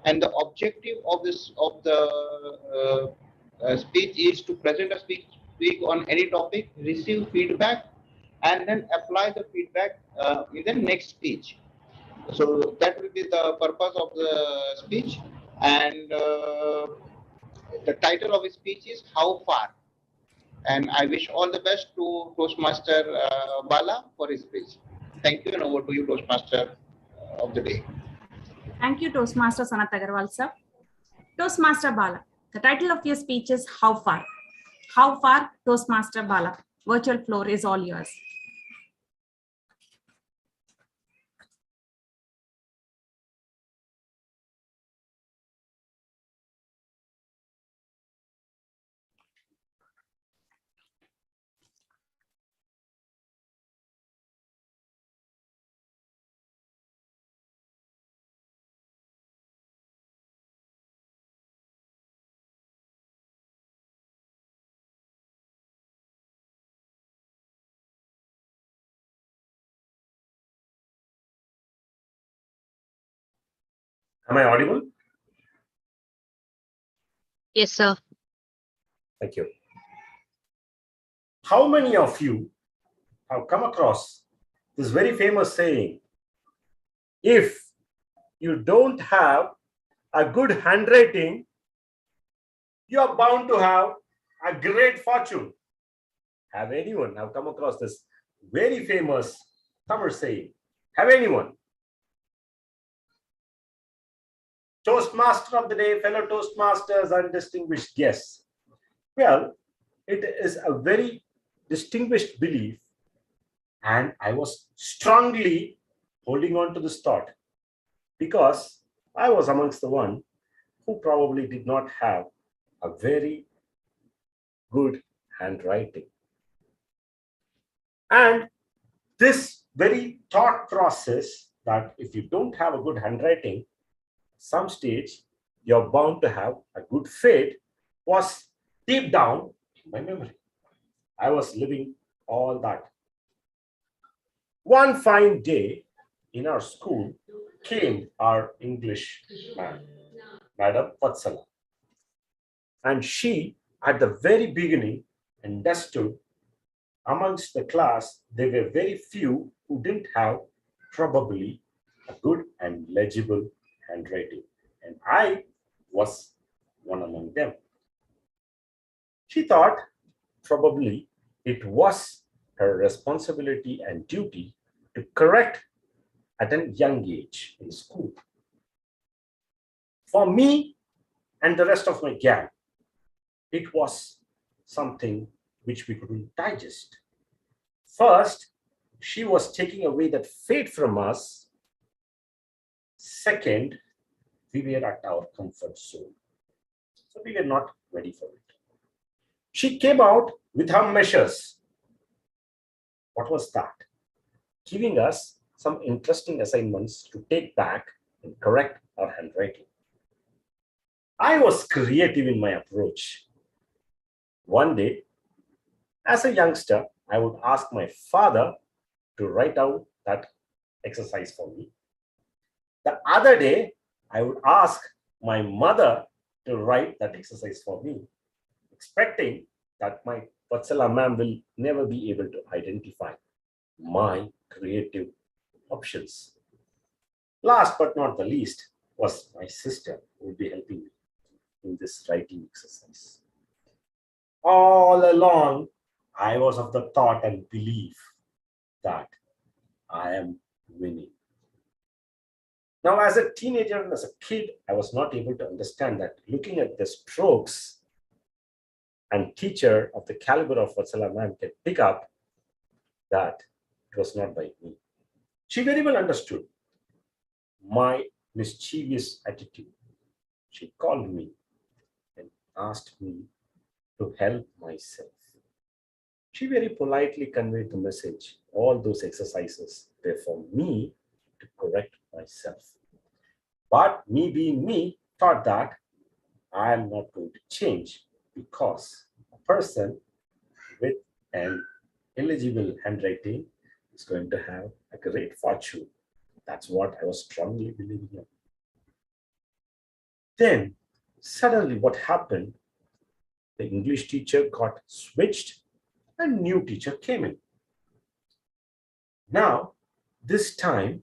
[SPEAKER 12] and the objective of the speech is to present a speak on any topic, receive feedback, and then apply the feedback in the next speech. So that will be the purpose of the speech, and the title of his speech is How Far? And I wish all the best to Toastmaster Bala for his speech. Thank you, and over to you, Toastmaster of the day.
[SPEAKER 10] Thank you, Toastmaster Sanat Agarwal, sir. Toastmaster Bala, the title of your speech is How Far? How far, Toastmaster Bala? Virtual floor is all yours.
[SPEAKER 1] Am I audible?
[SPEAKER 3] Yes, sir.
[SPEAKER 1] Thank you. How many of you have come across this very famous saying, if you don't have a good handwriting, you are bound to have a great fortune? Have anyone have come across this very famous Tamil saying? Have anyone? Toastmaster of the day, fellow Toastmasters and distinguished guests. Well, it is a very distinguished belief, and I was strongly holding on to this thought because I was amongst the one who probably did not have a very good handwriting. And this very thought process that if you don't have a good handwriting, some stage you're bound to have a good fate was deep down in my memory. I was living all that. One fine day in our school came our English man, Madam Vatsala. And she, at the very beginning, understood amongst the class, there were very few who didn't have probably a good and legible handwriting. And I was one among them. She thought probably it was her responsibility and duty to correct at a young age in school. For me and the rest of my gang, it was something which we couldn't digest. First, she was taking away that fate from us. Second, we were at our comfort zone. So we were not ready for it. She came out with her measures. What was that? Giving us some interesting assignments to take back and correct our handwriting. I was creative in my approach. One day, as a youngster, I would ask my father to write out that exercise for me. The other day, I would ask my mother to write that exercise for me, expecting that my Vatsala ma'am will never be able to identify my creative options. Last but not the least was my sister who would be helping me in this writing exercise. All along, I was of the thought and belief that I am winning. Now, as a teenager and as a kid, I was not able to understand that looking at the strokes and teacher of the caliber of Vatsala ma'am can pick up that it was not by me. She very well understood my mischievous attitude. She called me and asked me to help myself. She very politely conveyed the message. All those exercises were for me to correct myself. But me being me, thought that I am not going to change because a person with an illegible handwriting is going to have a great fortune. That's what I was strongly believing in. Then suddenly what happened? The English teacher got switched and new teacher came in. Now, this time,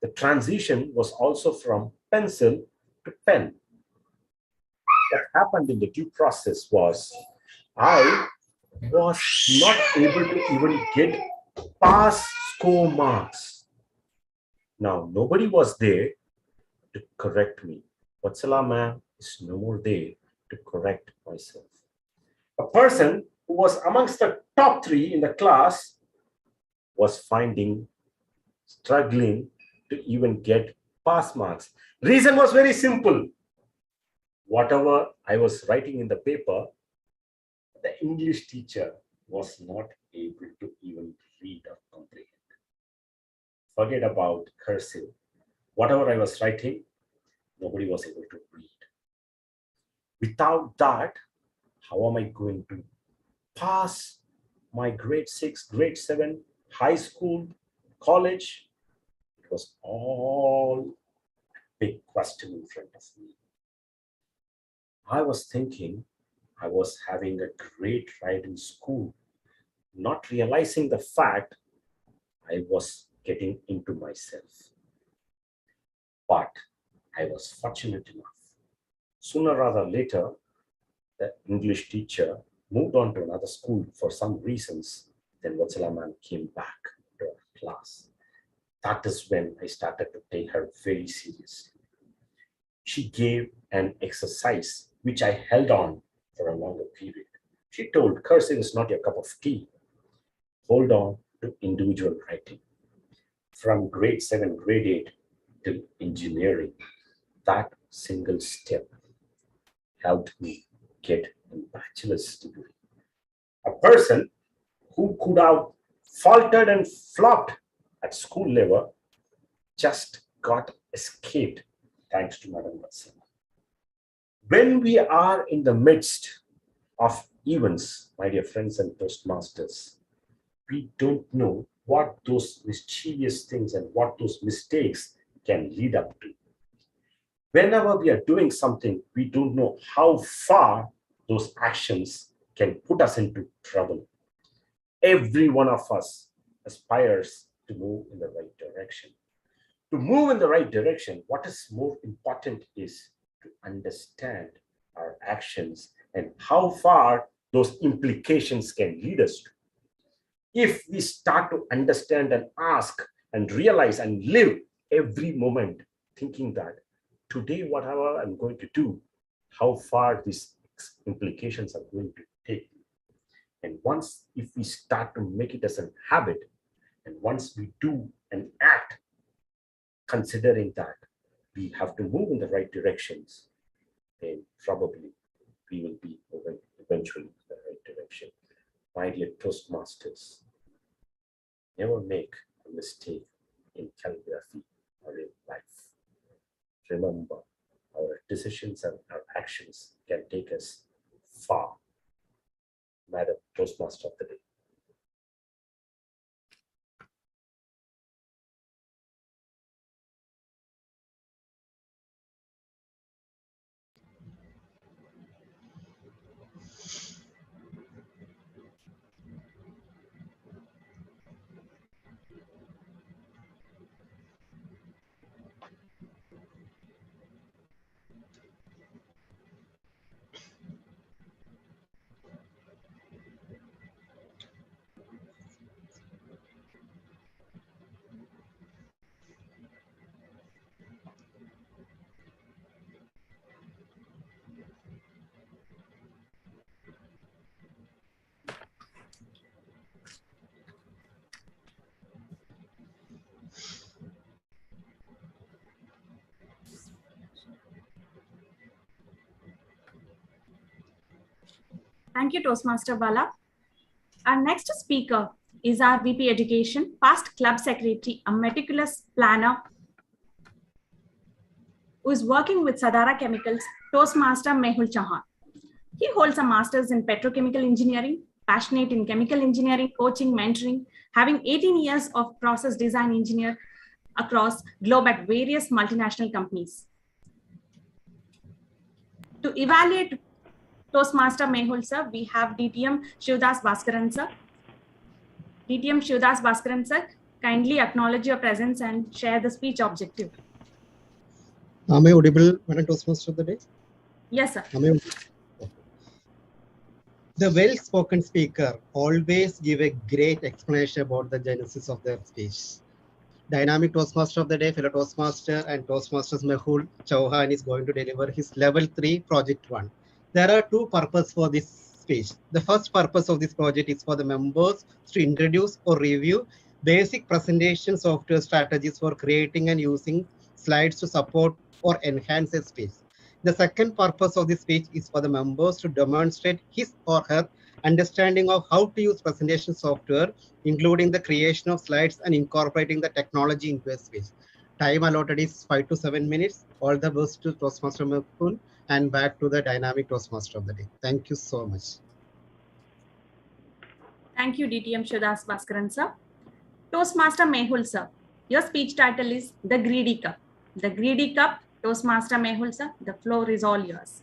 [SPEAKER 1] the transition was also from pencil to pen. What happened in the due process was I was not able to even get pass score marks. Now, nobody was there to correct me. Vatsala ma'am is no more there to correct myself. A person who was amongst the top 3 in the class was struggling to even get pass marks. Reason was very simple. Whatever I was writing in the paper, the English teacher was not able to even read or comprehend. Forget about cursive. Whatever I was writing, nobody was able to read. Without that, how am I going to pass my grade 6, grade 7, high school, college? It was all big question in front of me. I was thinking I was having a great ride in school, not realizing the fact I was getting into myself. But I was fortunate enough. Sooner rather later, the English teacher moved on to another school for some reasons. Then Vatsalaman came back to our class. That is when I started to take her very seriously. She gave an exercise which I held on for a longer period. She told, cursing is not your cup of tea. Hold on to individual writing. From grade 7, grade 8 till engineering, that single step helped me get a bachelor's degree. A person who could have faltered and flopped at school level just got escaped thanks to Madam Vatsala. When we are in the midst of events, my dear friends and Toastmasters, we don't know what those mischievous things and what those mistakes can lead up to. Whenever we are doing something, we don't know how far those actions can put us into trouble. Every one of us aspires to move in the right direction. To move in the right direction, what is more important is to understand our actions and how far those implications can lead us to. If we start to understand and ask and realize and live every moment thinking that today, whatever I'm going to do, how far these implications are going to take me. And once, if we start to make it as a habit, and once we do and act, considering that we have to move in the right directions, then probably we will be moving eventually in the right direction. My dear Toastmasters, never make a mistake in calligraphy or in life. Remember, our decisions and our actions can take us far. Madam Toastmaster of the day.
[SPEAKER 10] Thank you, Toastmaster Bala. Our next speaker is our VP Education, past club secretary, a meticulous planner who is working with Sadara Chemicals, Toastmaster Mehul Chauhan. He holds a master's in petrochemical engineering, passionate in chemical engineering, coaching, mentoring, having 18 years of process design engineer across globe at various multinational companies. To evaluate Toastmaster Mehul sir, we have DTM Shivdas Bhaskaran sir. DTM Shivdas Bhaskaran sir, kindly acknowledge your presence and share the speech objective.
[SPEAKER 13] Am I audible, Madam Toastmaster of the day?
[SPEAKER 10] Yes, sir.
[SPEAKER 13] The well-spoken speaker always give a great explanation about the genesis of their speech. Dynamic Toastmaster of the day, fellow Toastmaster and Toastmasters Mehul Chauhan is going to deliver his level 3 project 1. There are two purposes for this speech. The first purpose of this project is for the members to introduce or review basic presentation software strategies for creating and using slides to support or enhance a speech. The second purpose of this speech is for the members to demonstrate his or her understanding of how to use presentation software, including the creation of slides and incorporating the technology into a speech. Time allotted is 5 to 7 minutes. All the best to Toastmaster Mehul and back to the dynamic Toastmaster of the day. Thank you so much.
[SPEAKER 10] Thank you, DTM Shivdas Bhaskaran sir. Toastmaster Mehul sir, your speech title is The Greedy Cup. The Greedy Cup Toastmaster Mehul sir, the floor is all yours.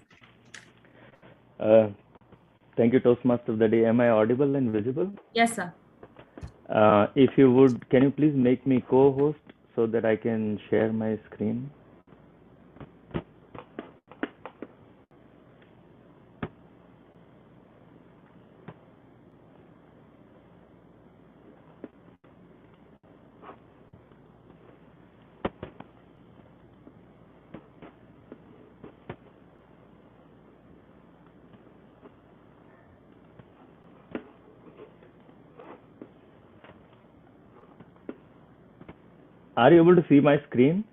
[SPEAKER 6] Thank you, Toastmaster of the day. Am I audible and visible?
[SPEAKER 10] Yes, sir.
[SPEAKER 6] If you would, can you please make me co-host so that I can share my screen? Are you able to see my screen?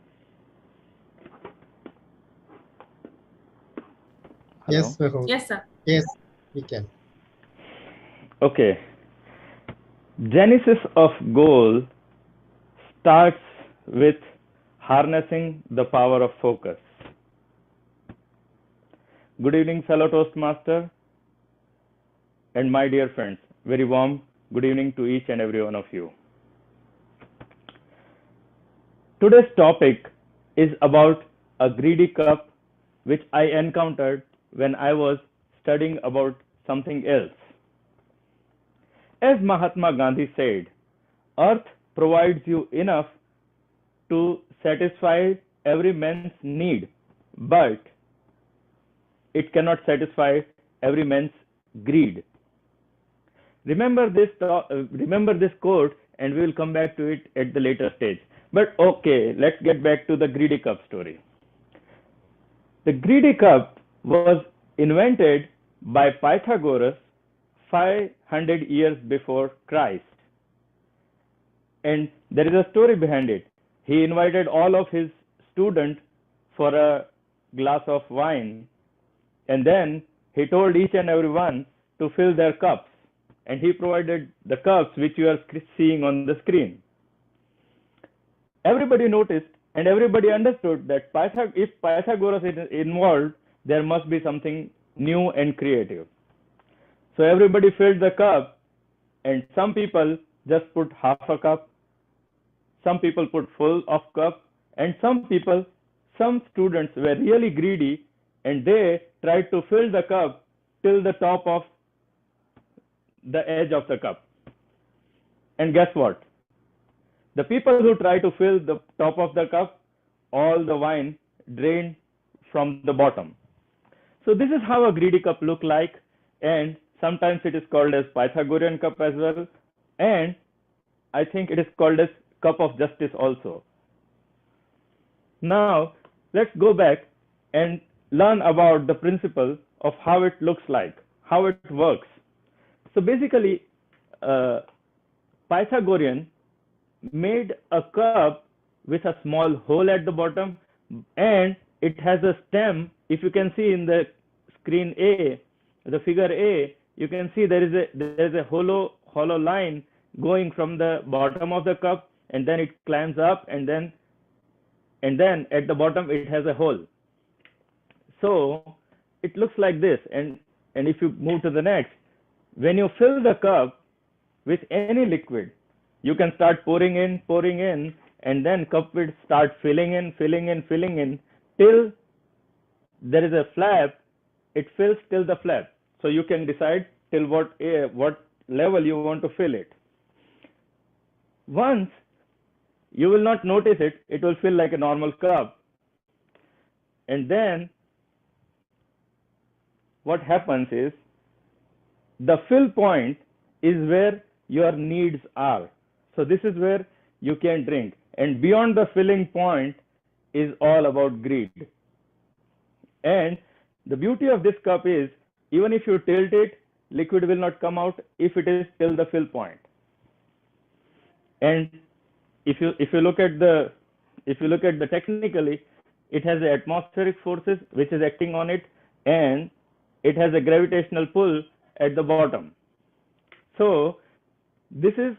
[SPEAKER 6] Hello?
[SPEAKER 13] Yes, Mehul.
[SPEAKER 10] Yes, sir.
[SPEAKER 13] Yes, we can.
[SPEAKER 6] Okay. Genesis of goal starts with harnessing the power of focus. Good evening, fellow Toastmaster and my dear friends. Very warm good evening to each and every one of you. Today's topic is about a greedy cup which I encountered when I was studying about something else. As Mahatma Gandhi said, earth provides you enough to satisfy every man's need, but it cannot satisfy every man's greed. Remember this quote, and we will come back to it at the later stage. But okay, let's get back to the greedy cup story. The greedy cup was invented by Pythagoras 500 years before Christ. And there is a story behind it. He invited all of his students for a glass of wine, and then he told each and every one to fill their cups. And he provided the cups which you are seeing on the screen. Everybody noticed and everybody understood that if Pythagoras is involved, there must be something new and creative. So everybody filled the cup, and some people just put half a cup, some people put full of cup, and some students were really greedy and they tried to fill the cup till the top of the edge of the cup. And guess what? The people who try to fill the top of the cup, all the wine drained from the bottom. So this is how a greedy cup looks like, and sometimes it is called as Pythagorean cup as well, and I think it is called as cup of justice also. Now let's go back and learn about the principle of how it looks like, how it works. So basically, Pythagorean made a cup with a small hole at the bottom, and it has a stem. If you can see in the screen A, the figure A, you can see there is a hollow line going from the bottom of the cup, and then it climbs up, and then at the bottom it has a hole. So it looks like this. And if you move to the next, when you fill the cup with any liquid, you can start pouring in, and then cup will start filling in till there is a flap. It fills till the flap. So you can decide till what level you want to fill it. Once you will not notice it, it will fill like a normal cup. And then what happens is the fill point is where your needs are. So this is where you can drink. And beyond the filling point is all about greed. And the beauty of this cup is, even if you tilt it, liquid will not come out if it is till the fill point. And if you look at the technically, it has the atmospheric forces which is acting on it, and it has a gravitational pull at the bottom. So this is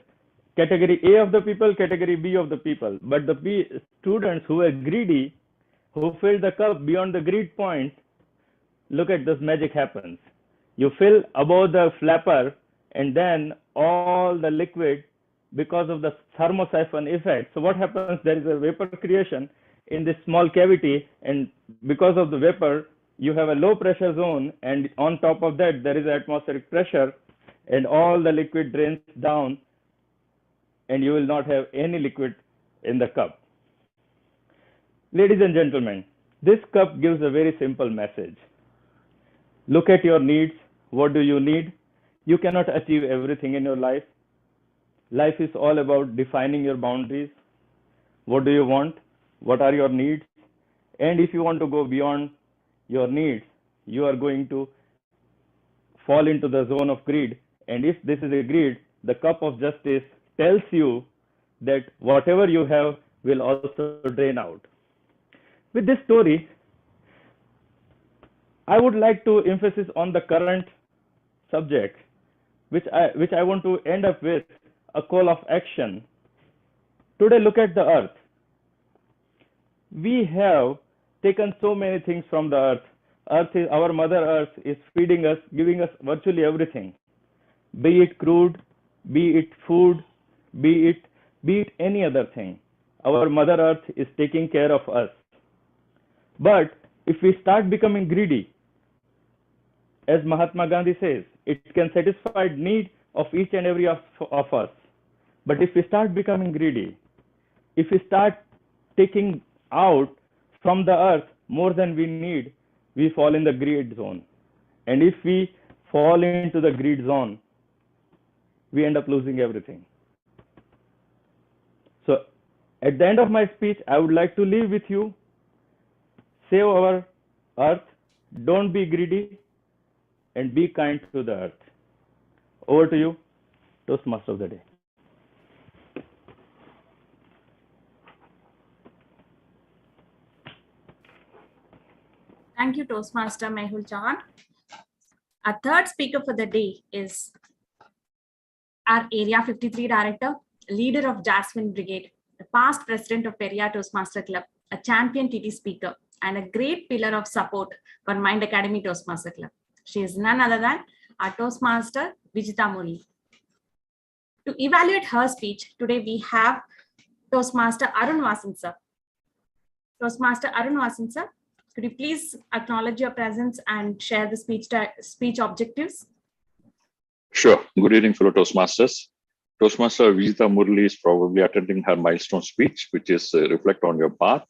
[SPEAKER 6] category A of the people, category B of the people. But the students who were greedy, who filled the cup beyond the greed point, look at this magic happens. You fill above the flapper, and then all the liquid, because of the thermosiphon effect. So what happens? There is a vapor creation in this small cavity, and because of the vapor, you have a low pressure zone, and on top of that, there is atmospheric pressure, and all the liquid drains down, and you will not have any liquid in the cup. Ladies and gentlemen, this cup gives a very simple message. Look at your needs. What do you need? You cannot achieve everything in your life. Life is all about defining your boundaries. What do you want? What are your needs? And if you want to go beyond your needs, you are going to fall into the zone of greed. And if this is a greed, the cup of justice tells you that whatever you have will also drain out. With this story, I would like to emphasize on the current subject, which I want to end up with a call of action. Today, look at the earth. We have taken so many things from the earth. Our mother earth is feeding us, giving us virtually everything, be it crude, be it food, be it any other thing. Our mother earth is taking care of us. But if we start becoming greedy, as Mahatma Gandhi says, it can satisfy the need of each and every of us. But if we start becoming greedy, if we start taking out from the earth more than we need, we fall in the greed zone. And if we fall into the greed zone, we end up losing everything. So at the end of my speech, I would like to leave with you, save our earth, don't be greedy, and be kind to the earth. Over to you, Toastmaster of the day.
[SPEAKER 10] Thank you, Toastmaster Mehul Chauhan. Our third speaker for the day is our Area 53 Director, leader of Jasmine Brigade, the past president of Periyar Toastmaster Club, a champion TT speaker, and a great pillar of support for Mind Academy Toastmaster Club. She is none other than our Toastmaster, Vijita Murli. To evaluate her speech, today we have Toastmaster Arun Vasan sir. Toastmaster Arun Vasan sir, could you please acknowledge your presence and share the speech objectives?
[SPEAKER 11] Sure. Good evening, fellow Toastmasters. Toastmaster Vijita Murli is probably attending her milestone speech, which is reflect on your path.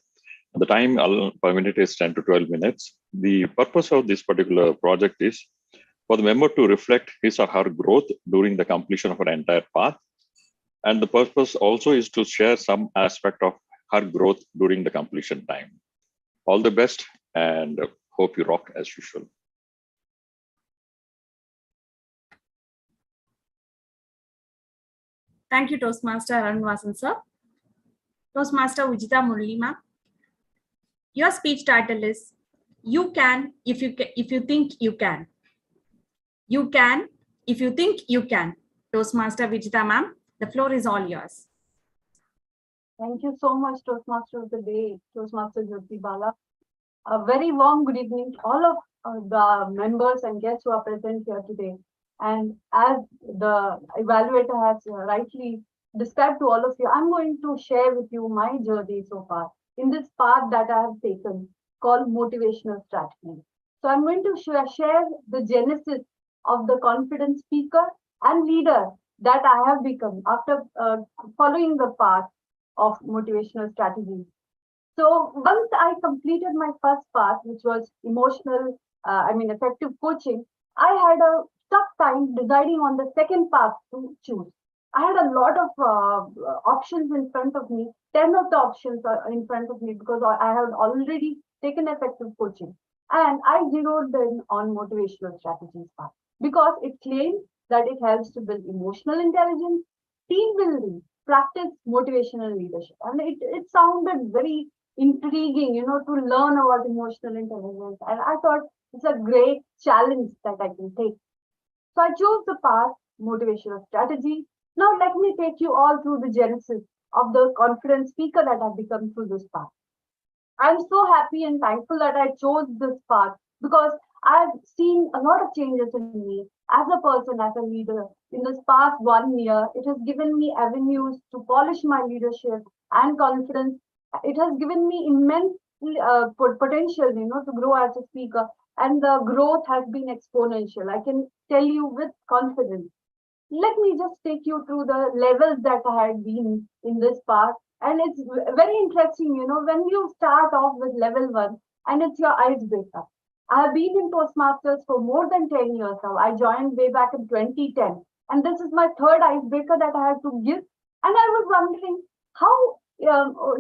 [SPEAKER 11] The time per minute is 10 to 12 minutes. The purpose of this particular project is for the member to reflect his or her growth during the completion of an entire path. And the purpose also is to share some aspect of her growth during the completion time. All the best, and hope you rock as usual.
[SPEAKER 10] Thank you, Toastmaster Arun Vasan sir. Toastmaster Vijita Murli ma'am. Your speech title is "You Can If You Think You Can." You can if you think you can. Toastmaster Vijita ma'am, the floor is all yours.
[SPEAKER 7] Thank you so much, Toastmaster of the day, Toastmaster Jyoti Bala. A very warm good evening to all of the members and guests who are present here today. And as the evaluator has rightly described to all of you, I'm going to share with you my journey so far in this path that I have taken called motivational strategy. So I'm going to share the genesis of the confident speaker and leader that I have become after following the path of motivational strategy. So once I completed my first path, which was effective coaching, I had a tough time deciding on the second path to choose. I had a lot of options in front of me. 10 of the options are in front of me because I had already taken effective coaching. And I zeroed in on motivational strategies path because it claims that it helps to build emotional intelligence, team building, practice motivational leadership. And it sounded very intriguing, to learn about emotional intelligence. And I thought it's a great challenge that I can take. So I chose the path, motivational strategy. Now let me take you all through the genesis of the confident speaker that I've become through this path. I'm so happy and thankful that I chose this path because I've seen a lot of changes in me as a person, as a leader. In this past 1 year, it has given me avenues to polish my leadership and confidence it has given me immense potential, to grow as a speaker. And the growth has been exponential. I can tell you with confidence. Let me just take you through the levels that I had been in this path. And it's very interesting, when you start off with level 1 and it's your icebreaker. I have been in Toastmasters for more than 10 years now. I joined way back in 2010. And this is my third icebreaker that I had to give. And I was wondering how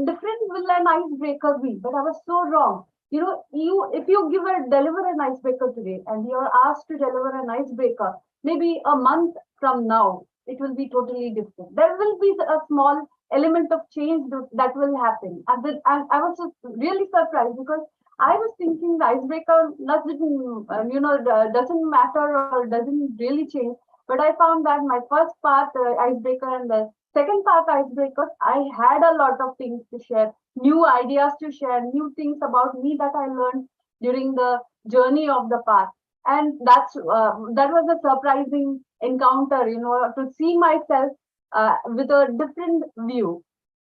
[SPEAKER 7] different will an icebreaker be? But I was so wrong. If you deliver an icebreaker today and you're asked to deliver an icebreaker, maybe a month from now, it will be totally different. There will be a small element of change that will happen. And I was really surprised because I was thinking the icebreaker doesn't matter or doesn't really change. But I found that my first part icebreaker and the second part icebreaker, I had a lot of things to share, new ideas to share, new things about me that I learned during the journey of the path. And that was a surprising encounter, to see myself with a different view.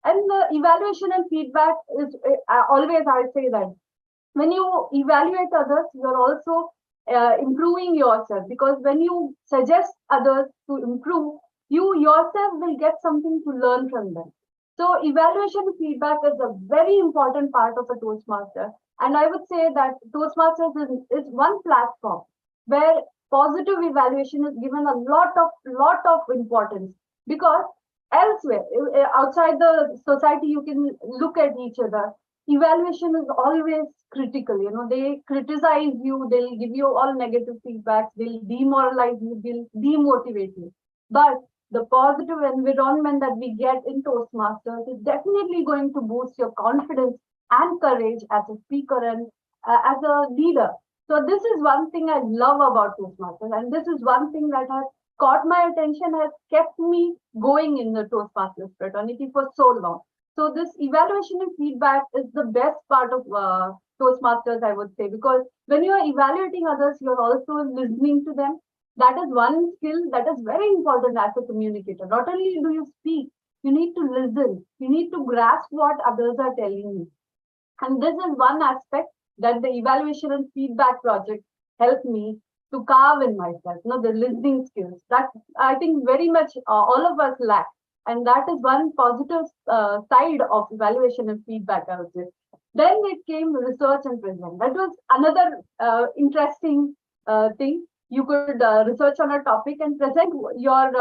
[SPEAKER 7] And the evaluation and feedback is always, I say that when you evaluate others, you're also improving yourself, because when you suggest others to improve, you yourself will get something to learn from them. So evaluation feedback is a very important part of a Toastmaster. And I would say that Toastmasters is one platform where positive evaluation is given a lot of importance, because elsewhere, outside the society, you can look at each other. Evaluation is always critical. They criticize you, they'll give you all negative feedbacks, they'll demoralize you, they'll demotivate you. But the positive environment that we get in Toastmasters is definitely going to boost your confidence and courage as a speaker and as a leader. So this is one thing I love about Toastmasters, and this is one thing that has caught my attention, has kept me going in the Toastmasters fraternity for so long. So this evaluation and feedback is the best part of Toastmasters, I would say, because when you are evaluating others, you're also listening to them. That is one skill that is very important as a communicator. Not only do you speak, you need to listen. You need to grasp what others are telling you. And this is one aspect that the evaluation and feedback project helped me to carve in myself, the listening skills that I think very much all of us lack. And that is one positive side of evaluation and feedback, I would say. Then it came research and present. That was another interesting thing. You could research on a topic and present your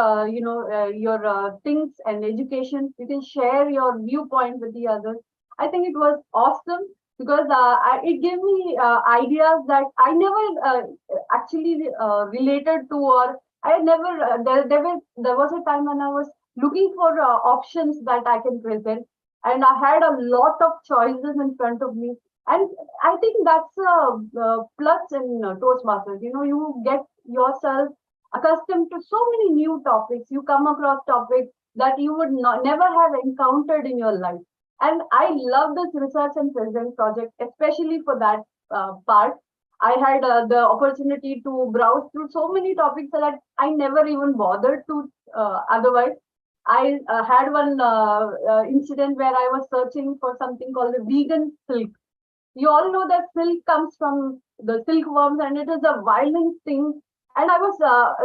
[SPEAKER 7] things and education. You can share your viewpoint with the others. I think it was awesome because it gave me ideas that I never actually related to, or I never. There was a time when I was looking for options that I can present, and I had a lot of choices in front of me. And I think that's a plus in Toastmasters. You get yourself accustomed to so many new topics. You come across topics that you would never have encountered in your life. And I love this research and present project, especially for that part. I had the opportunity to browse through so many topics that I never even bothered to otherwise. I had one incident where I was searching for something called the vegan silk. You all know that silk comes from the silkworms, and it is a violent thing. And I was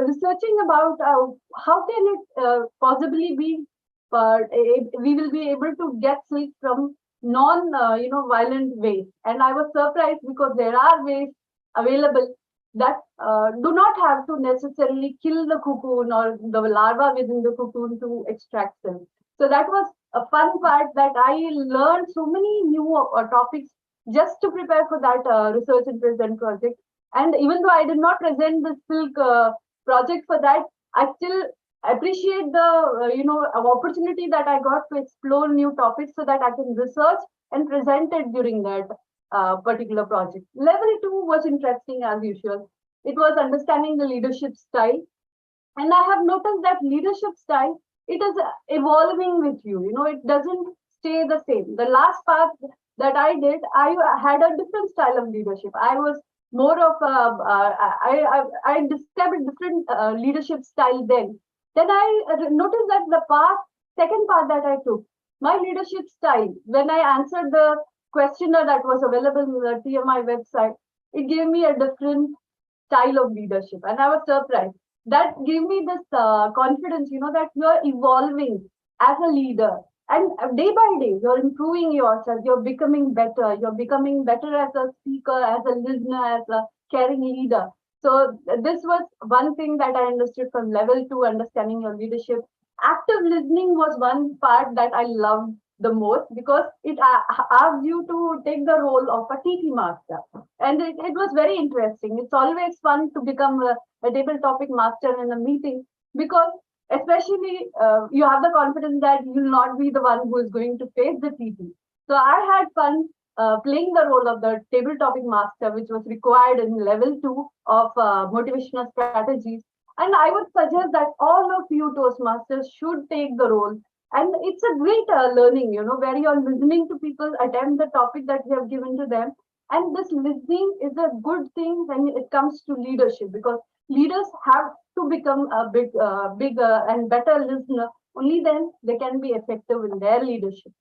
[SPEAKER 7] researching about how can it possibly be, we will be able to get silk from non-violent ways. And I was surprised because there are ways available that do not have to necessarily kill the cocoon or the larva within the cocoon to extract silk. So that was a fun part that I learned so many new topics just to prepare for that research and present project. And even though I did not present the silk project for that, I still appreciate the opportunity that I got to explore new topics so that I can research and present it during that particular project. Level 2 was interesting as usual. It was understanding the leadership style. And I have noticed that leadership style, it is evolving with you. It doesn't stay the same. The last part that I did, I had a different style of leadership. I was more of I described a different leadership style then. Then I noticed that the second part that I took, my leadership style. When I answered the questionnaire that was available on the TMI website, it gave me a different style of leadership, and I was surprised. That gave me this confidence, that you're evolving as a leader, and day by day you're improving yourself. You're becoming better. You're becoming better as a speaker, as a listener, as a caring leader. So this was one thing that I understood from level 2, understanding your leadership. Active listening was one part that I loved the most, because it asks you to take the role of a TT master. And it was very interesting. It's always fun to become a table topic master in a meeting, because especially you have the confidence that you will not be the one who is going to face the TT. So I had fun playing the role of the table topic master, which was required in level 2 of motivational strategies. And I would suggest that all of you Toastmasters should take the role. And it's a great learning, where you're listening to people attempt the topic that you have given to them. And this listening is a good thing when it comes to leadership, because leaders have to become a bigger and better listener. Only then they can be effective in their leadership.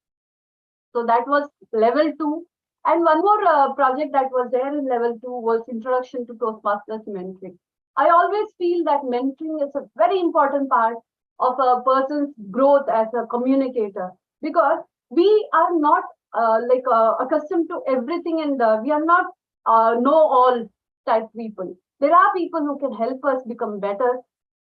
[SPEAKER 7] So that was level 2. And one more project that was there in level 2 was Introduction to Toastmasters Mentoring. I always feel that mentoring is a very important part of a person's growth as a communicator, because we are not accustomed to everything, and we are not know-all type people. There are people who can help us become better,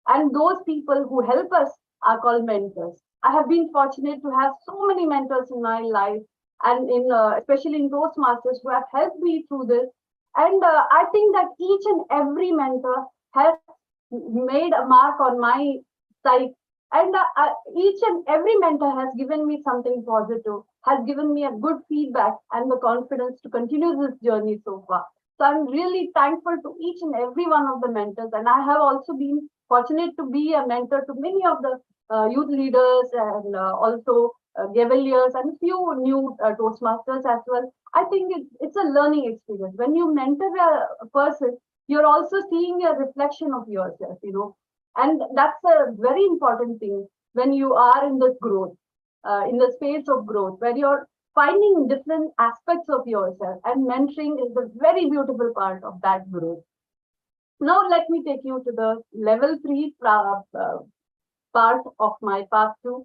[SPEAKER 7] and those people who help us are called mentors. I have been fortunate to have so many mentors in my life, and in especially in Toastmasters, who have helped me through this. And I think that each and every mentor has made a mark on my psyche. And each and every mentor has given me something positive, has given me a good feedback and the confidence to continue this journey so far. So I'm really thankful to each and every one of the mentors. And I have also been fortunate to be a mentor to many of the youth leaders, and also Gaveliers, and a few new Toastmasters as well. I think it's a learning experience. When you mentor a person, you're also seeing a reflection of yourself, and that's a very important thing when you are in this growth, in the space of growth, where you're finding different aspects of yourself, and mentoring is the very beautiful part of that growth. Now, let me take you to the level 3 part of my path 2,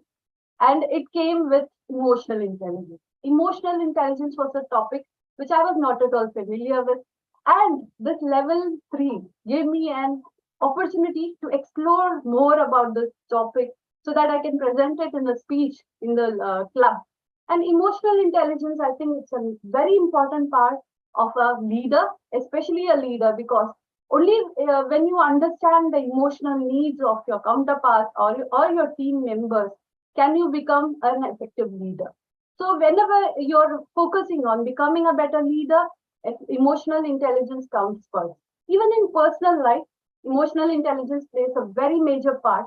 [SPEAKER 7] and it came with emotional intelligence. Emotional intelligence was a topic which I was not at all familiar with, and this level 3 gave me an opportunity to explore more about this topic, so that I can present it in a speech in the club. And emotional intelligence, I think it's a very important part of a leader, especially a leader, because only when you understand the emotional needs of your counterparts or your team members, can you become an effective leader. So whenever you're focusing on becoming a better leader, emotional intelligence comes first. Even in personal life, emotional intelligence plays a very major part.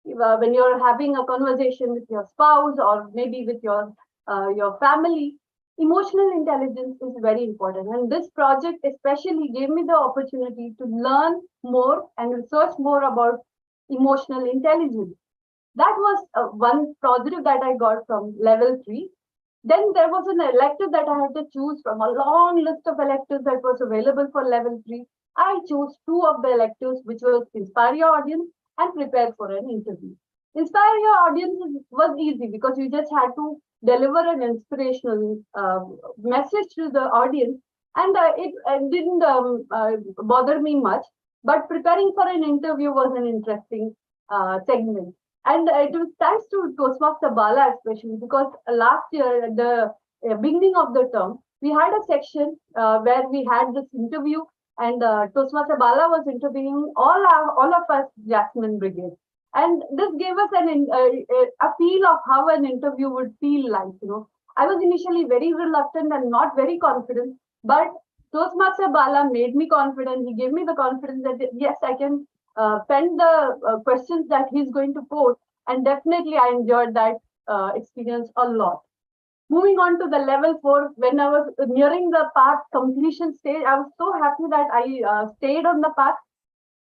[SPEAKER 7] When you're having a conversation with your spouse, or maybe with your family, emotional intelligence is very important. And this project especially gave me the opportunity to learn more and research more about emotional intelligence. That was one positive that I got from level 3. Then there was an elective that I had to choose from a long list of electives that was available for level 3. I chose 2 of the electives, which was Inspire Your Audience and Prepare for an Interview. Inspire Your Audience was easy, because you just had to deliver an inspirational message to the audience, and it didn't bother me much. But preparing for an interview was an interesting segment. And it was thanks to Toastmaster Bala especially, because last year at the beginning of the term, we had a section where we had this interview, and Toastmaster Bala was interviewing all of us Jasmine Brigade. And this gave us a feel of how an interview would feel like. I was initially very reluctant and not very confident, but Toastmaster Bala made me confident. He gave me the confidence that yes, I can pen the questions that he's going to pose, and definitely I enjoyed that experience a lot. Moving on to the level 4, when I was nearing the path completion stage, I was so happy that I stayed on the path,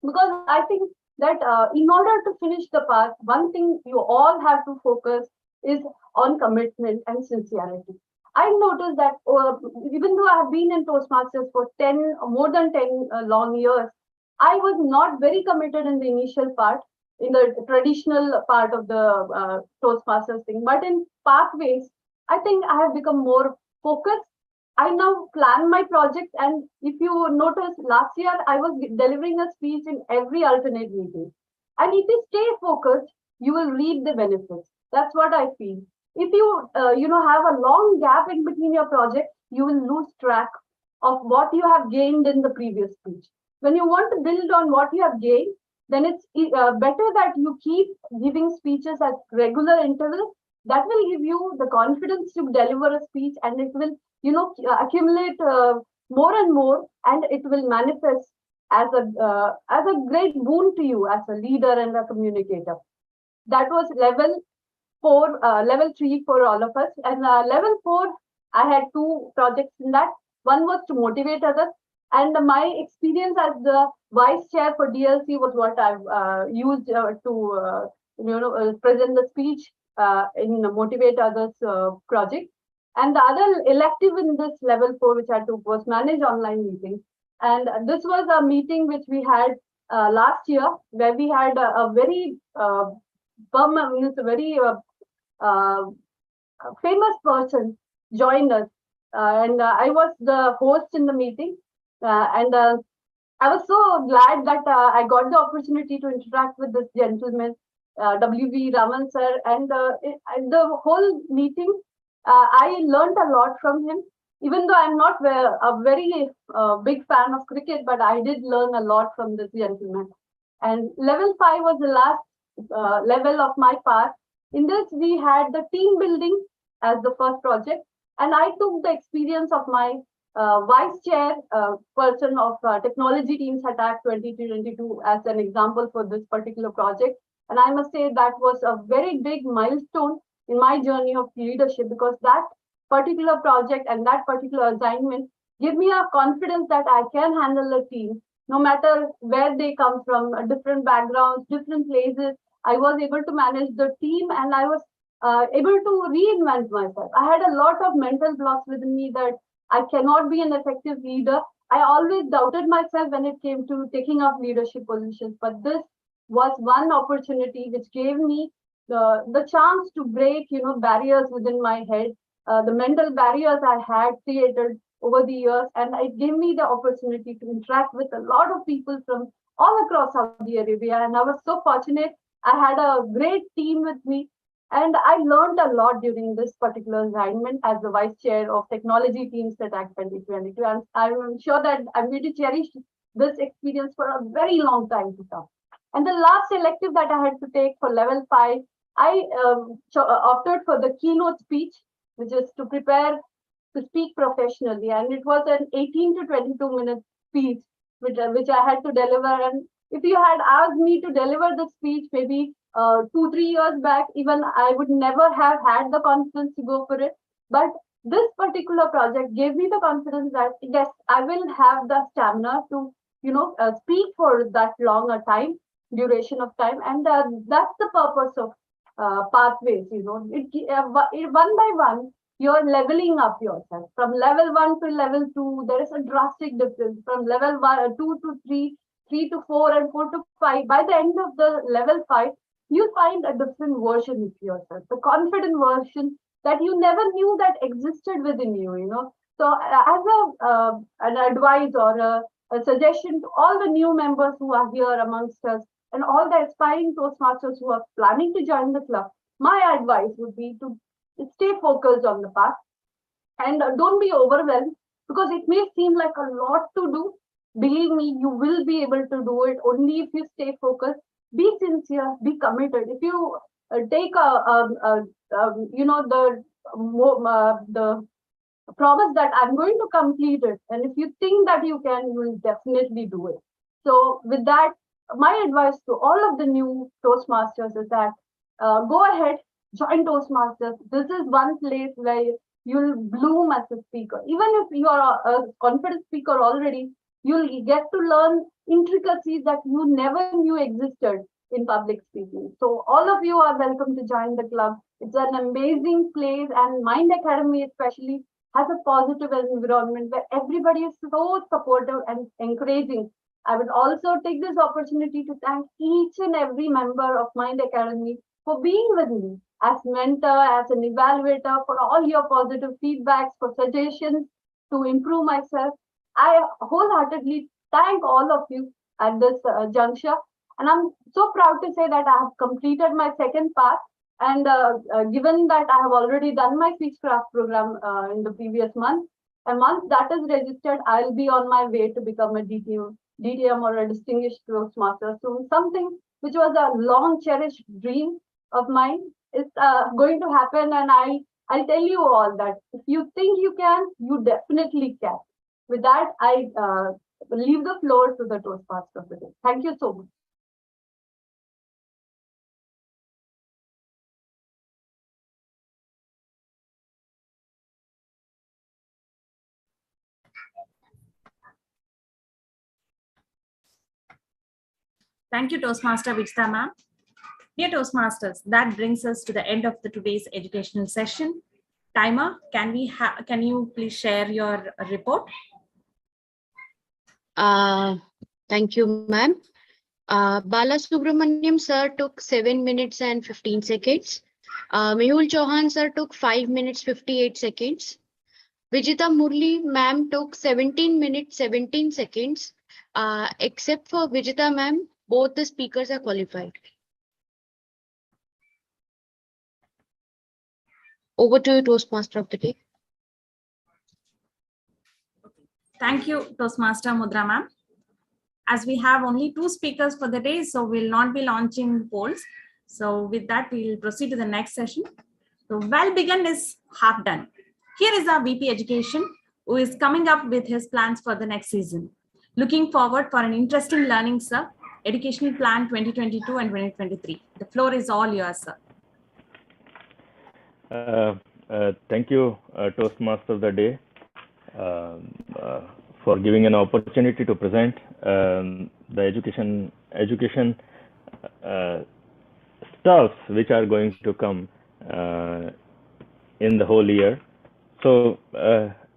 [SPEAKER 7] because I think that in order to finish the path, one thing you all have to focus is on commitment and sincerity. I noticed that even though I have been in Toastmasters for more than 10 long years, I was not very committed in the initial part, in the traditional part of the Toastmasters thing. But in pathways, I think I have become more focused. I now plan my projects, and if you notice, last year I was delivering a speech in every alternate meeting. And if you stay focused, you will reap the benefits. That's what I feel. If you have a long gap in between your project, you will lose track of what you have gained in the previous speech. When you want to build on what you have gained, then it's better that you keep giving speeches at regular intervals. That will give you the confidence to deliver a speech, and it will accumulate more and more, and it will manifest as a great boon to you as a leader and a communicator. That was level 3 for all of us. And level 4, I had 2 projects in that. One was to motivate others, and my experience as the vice chair for DLC was what I've used to present the speech in the Motivate Others project. And the other elective in this level 4, which I took, was manage online meetings. And this was a meeting which we had last year, where we had a very famous person joined us. And I was the host in the meeting. And I was so glad that I got the opportunity to interact with this gentleman, W.V. Raman sir. And the whole meeting, I learned a lot from him. Even though I'm not a very big fan of cricket, but I did learn a lot from this gentleman. And level 5 was the last level of my part. In this, we had the team building as the first project. And I took the experience of my vice chair person of technology teams at ACT 2022 as an example for this particular project. And I must say that was a very big milestone in my journey of leadership, because that particular project and that particular assignment give me a confidence that I can handle a team, no matter where they come from, different backgrounds, different places. I was able to manage the team, and I was able to reinvent myself. I had a lot of mental blocks within me that I cannot be an effective leader. I always doubted myself when it came to taking up leadership positions, but this was one opportunity which gave me the chance to break, barriers within my head, the mental barriers I had created over the years, and it gave me the opportunity to interact with a lot of people from all across Saudi Arabia. And I was so fortunate. I had a great team with me, and I learned a lot during this particular assignment as the vice chair of technology teams at ACT 2022. And I'm sure that I'm going to cherish this experience for a very long time to come. And the last elective that I had to take for level 5, I opted for the keynote speech, which is to prepare to speak professionally. And it was an 18 to 22 minute speech, which I had to deliver. And if you had asked me to deliver the speech maybe 2-3 years back, even I would never have had the confidence to go for it. But this particular project gave me the confidence that yes, I will have the stamina to, speak for that long a time, duration of time. And that's the purpose of pathways. One by one, you're leveling up yourself. From level 1 to level 2, there is a drastic difference. From level 2 to 3, 3 to 4, and 4 to 5. By the end of the level 5, you find a different version of yourself, the confident version that you never knew that existed within you. So as an advice or a suggestion to all the new members who are here amongst us, and all the aspiring Toastmasters who are planning to join the club, my advice would be to stay focused on the path, and don't be overwhelmed, because it may seem like a lot to do. Believe me, you will be able to do it only if you stay focused, be sincere, be committed. If you take the promise that I'm going to complete it, and if you think that you can, you will definitely do it. So with that, my advice to all of the new Toastmasters is that go ahead, join Toastmasters. This is one place where you'll bloom as a speaker. Even if you are a confident speaker already, you'll get to learn intricacies that you never knew existed in public speaking. So all of you are welcome to join the club. It's an amazing place, and Mind Academy especially has a positive environment where everybody is so supportive and encouraging. I would also take this opportunity to thank each and every member of Mind Academy for being with me as mentor, as an evaluator, for all your positive feedbacks, for suggestions to improve myself. I wholeheartedly thank all of you at this juncture. And I'm so proud to say that I have completed my second part. And given that I have already done my Speechcraft program in the previous month, and once that is registered, I'll be on my way to become a DTM or a distinguished Toastmaster soon. Something which was a long cherished dream of mine is going to happen. And I'll tell you all that if you think you can, you definitely can. With that, I leave the floor to the Toastmaster today. Thank you so much.
[SPEAKER 10] Thank you, Toastmaster Vijita ma'am. Dear Toastmasters, that brings us to the end of today's educational session. Timer, can you please share your report?
[SPEAKER 3] Thank you, ma'am. Bala Subramaniam sir took 7 minutes and 15 seconds. Mehul Chauhan sir took 5 minutes 58 seconds. Vijita Murli ma'am took 17 minutes 17 seconds. Except for Vijita ma'am, both the speakers are qualified. Over to you, Toastmaster of the day.
[SPEAKER 10] Thank you, Toastmaster Mudra ma'am. As we have only 2 speakers for the day, so we'll not be launching polls. So with that, we'll proceed to the next session. So well begun is half done. Here is our VP Education, who is coming up with his plans for the next season. Looking forward for an interesting learning, sir. Educational Plan 2022 and 2023. The floor is all yours, sir.
[SPEAKER 6] Thank you, Toastmaster of the Day, for giving an opportunity to present the education stuffs which are going to come in the whole year. So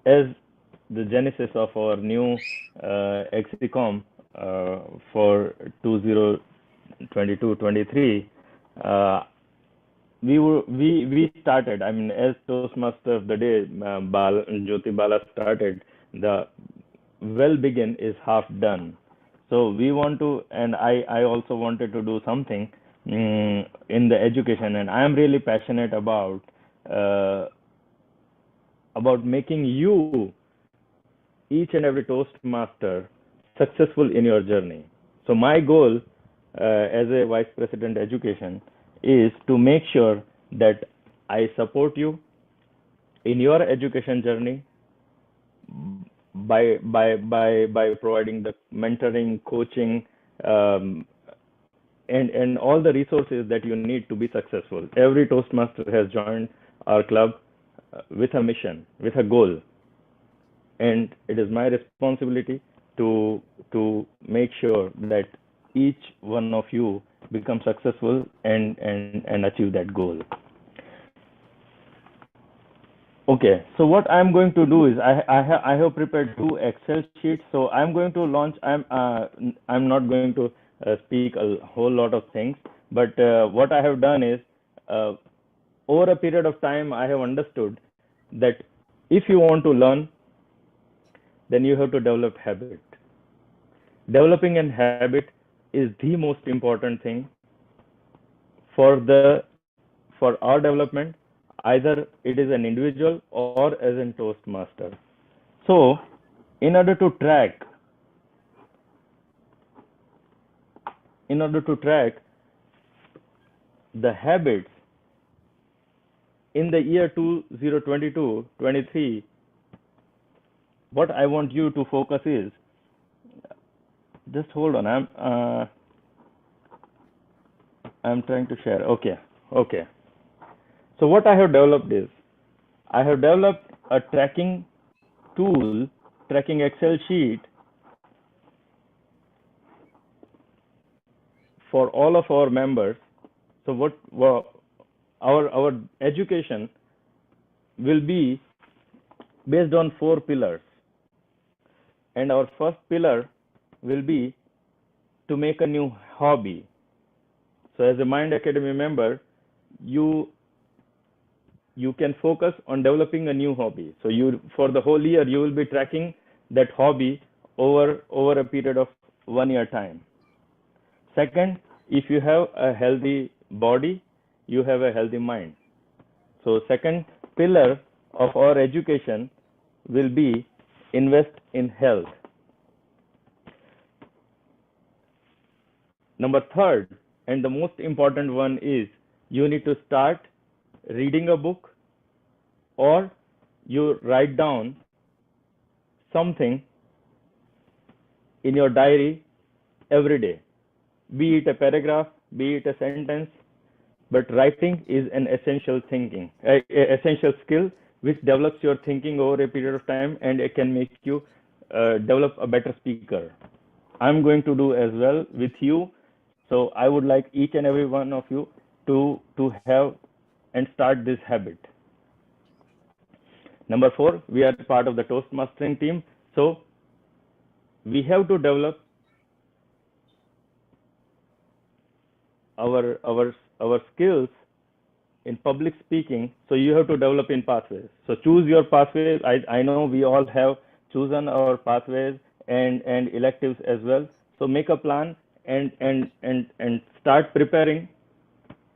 [SPEAKER 6] as the genesis of our new XCOM for 2022-23, we started, I mean, as Toastmaster of the Day, Jyoti Bala started, the well begin is half done. So we want to, and I also wanted to do something in the education, and I am really passionate about making you, each and every Toastmaster, successful in your journey. So my goal as a Vice President Education is to make sure that I support you in your education journey by providing the mentoring, coaching, and all the resources that you need to be successful. Every Toastmaster has joined our club with a mission, with a goal, and it is my responsibility to make sure that each one of you become successful and achieve that goal. Okay, so what I'm going to do is I have prepared 2 Excel sheets. So I'm going to launch. I'm not going to speak a whole lot of things, but what I have done is over a period of time I have understood that if you want to learn, then you have to develop habit. Developing a habit is the most important thing for our development, either it is an individual or as a Toastmaster. So in order to track the habits in the year 2022-23, what I want you to focus is, just hold on, I'm trying to share. Okay. So what I have developed is, I have developed a tracking tool, tracking Excel sheet for all of our members. So our education will be based on 4 pillars. And our first pillar will be to make a new hobby. So as a Mind Academy member, you can focus on developing a new hobby. So for the whole year, you will be tracking that hobby over a period of 1 year time. Second, if you have a healthy body, you have a healthy mind. So second pillar of our education will be invest in health. Number third, and the most important one, is you need to start reading a book, or you write down something in your diary every day, be it a paragraph, be it a sentence, but writing is an essential skill which develops your thinking over a period of time, and it can make you develop a better speaker. I'm going to do as well with you. So I would like each and every one of you to have and start this habit. Number 4, we are part of the Toastmastering team. So we have to develop our skills in public speaking. So you have to develop in pathways. So choose your pathways. I know we all have chosen our pathways and electives as well. So make a plan and start preparing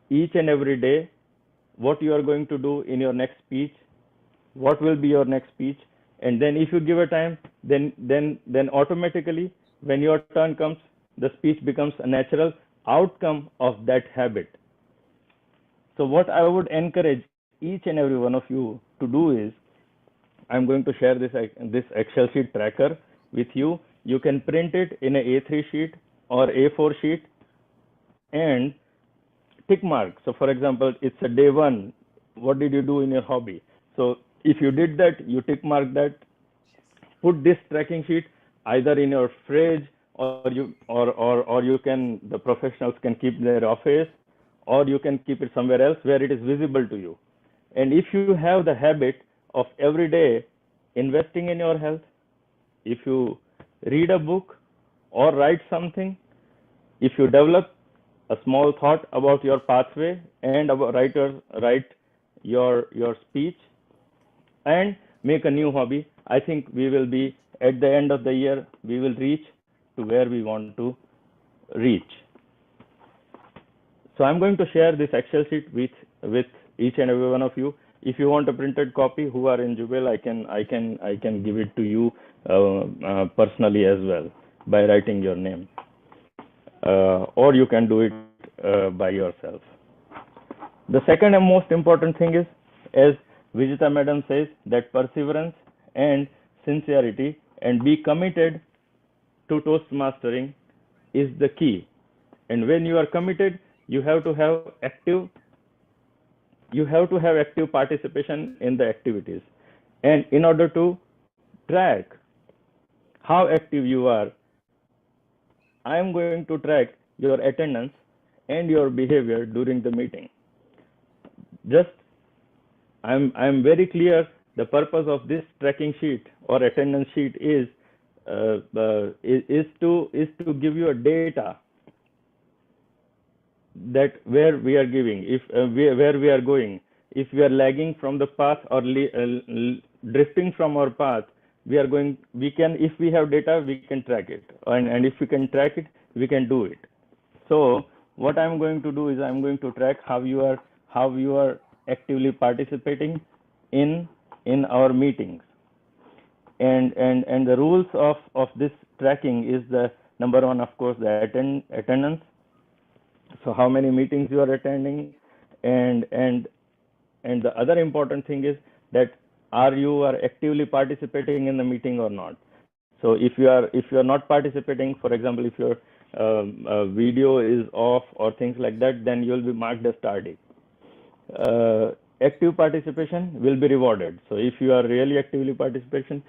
[SPEAKER 6] each and every day what you are going to do in your next speech, what will be your next speech, and then if you give a time, then automatically when your turn comes, the speech becomes a natural outcome of that habit. So what I would encourage each and every one of you to do is, I'm going to share this Excel sheet tracker with you. You can print it in a A3 sheet or A4 sheet and tick mark. So for example, it's a day 1. What did you do in your hobby? So if you did that, you tick mark that. Put this tracking sheet either in your fridge, or you can, the professionals can keep their office, or you can keep it somewhere else where it is visible to you. And if you have the habit of every day investing in your health, if you read a book or write something, if you develop a small thought about your pathway and write your speech and make a new hobby, I think we will be, at the end of the year, we will reach to where we want to reach. So I'm going to share this Excel sheet with each and every one of you. If you want a printed copy who are in Jubail, I can give it to you personally as well by writing your name, or you can do it by yourself. The second and most important thing is, as Vijita Madam says, that perseverance and sincerity and be committed to Toastmastering is the key. And when you are committed, you have to have active participation in the activities. And in order to track how active you are, I am going to track your attendance and your behavior during the meeting. Just I'm very clear, the purpose of this tracking sheet or attendance sheet is to give you a data that where we are giving, where we are going. If we are lagging from the path or drifting from our path, if we have data, we can track it, and if we can track it, we can do it. So what I'm going to do is I'm going to track how you are actively participating in our meetings, and the rules of this tracking is the number 1, of course, the attendance. So how many meetings you are attending, and the other important thing is that are you actively participating in the meeting or not. So if you are not participating, for example, if your video is off or things like that, then you will be marked as tardy. Active participation will be rewarded. So if you are really actively participating,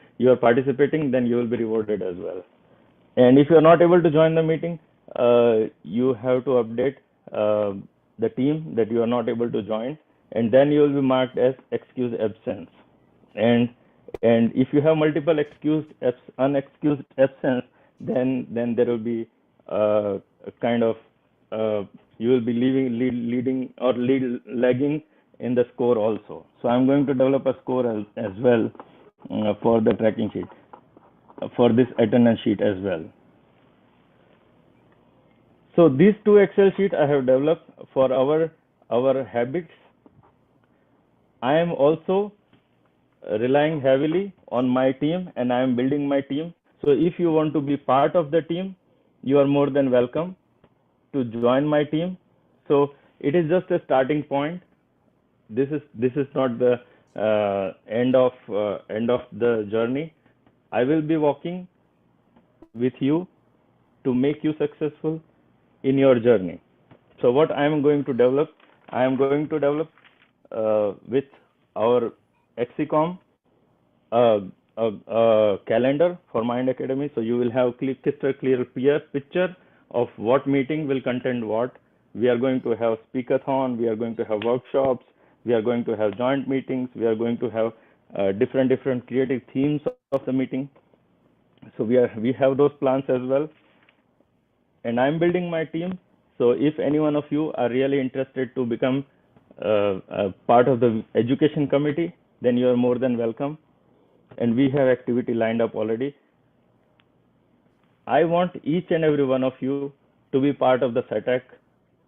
[SPEAKER 6] then you will be rewarded as well. And if you are not able to join the meeting, you have to update the team that you are not able to join, and then you will be marked as excused absence. And if you have multiple unexcused absence, then there will be a kind of you will be leading or lagging in the score also. So I'm going to develop a score as well for the tracking sheet, for this attendance sheet as well. So these two Excel sheets I have developed for our habits. I am also relying heavily on my team, and I am building my team. So if you want to be part of the team, you are more than welcome to join my team. So it is just a starting point. This is not the end of the journey. I will be walking with you to make you successful in your journey. So what I am going to develop, I am going to develop with our Exicom a calendar for Mind Academy. So you will have crystal clear picture of what meeting will contain what. We are going to have speakathon, we are going to have workshops, we are going to have joint meetings, we are going to have different creative themes of the meeting. So we have those plans as well. And I'm building my team. So if any one of you are really interested to become a part of the education committee, then you are more than welcome. And we have activity lined up already. I want each and every one of you to be part of the SATAC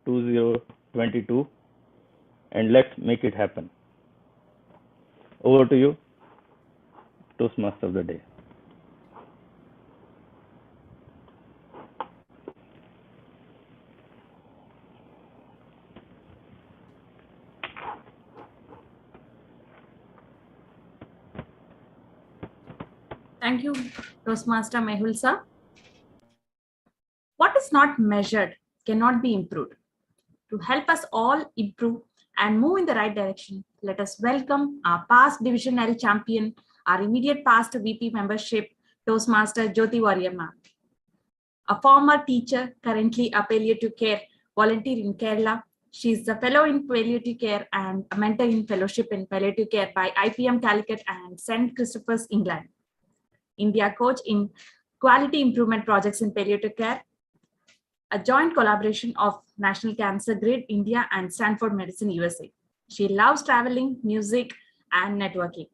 [SPEAKER 6] 2022, and let's make it happen. Over to you, Toastmaster of the day.
[SPEAKER 10] Thank you, Toastmaster Mehul sir. What is not measured cannot be improved. To help us all improve and move in the right direction, let us welcome our past Division L champion, our immediate past VP membership, Toastmaster Jyoti Warrior ma'am. A former teacher, currently a palliative care volunteer in Kerala. She is a fellow in palliative care and a mentor in fellowship in palliative care by IPM Calicut and St. Christopher's, England. India coach in quality improvement projects in palliative care, a joint collaboration of National Cancer Grid India and Stanford Medicine USA. She loves traveling, music, and networking.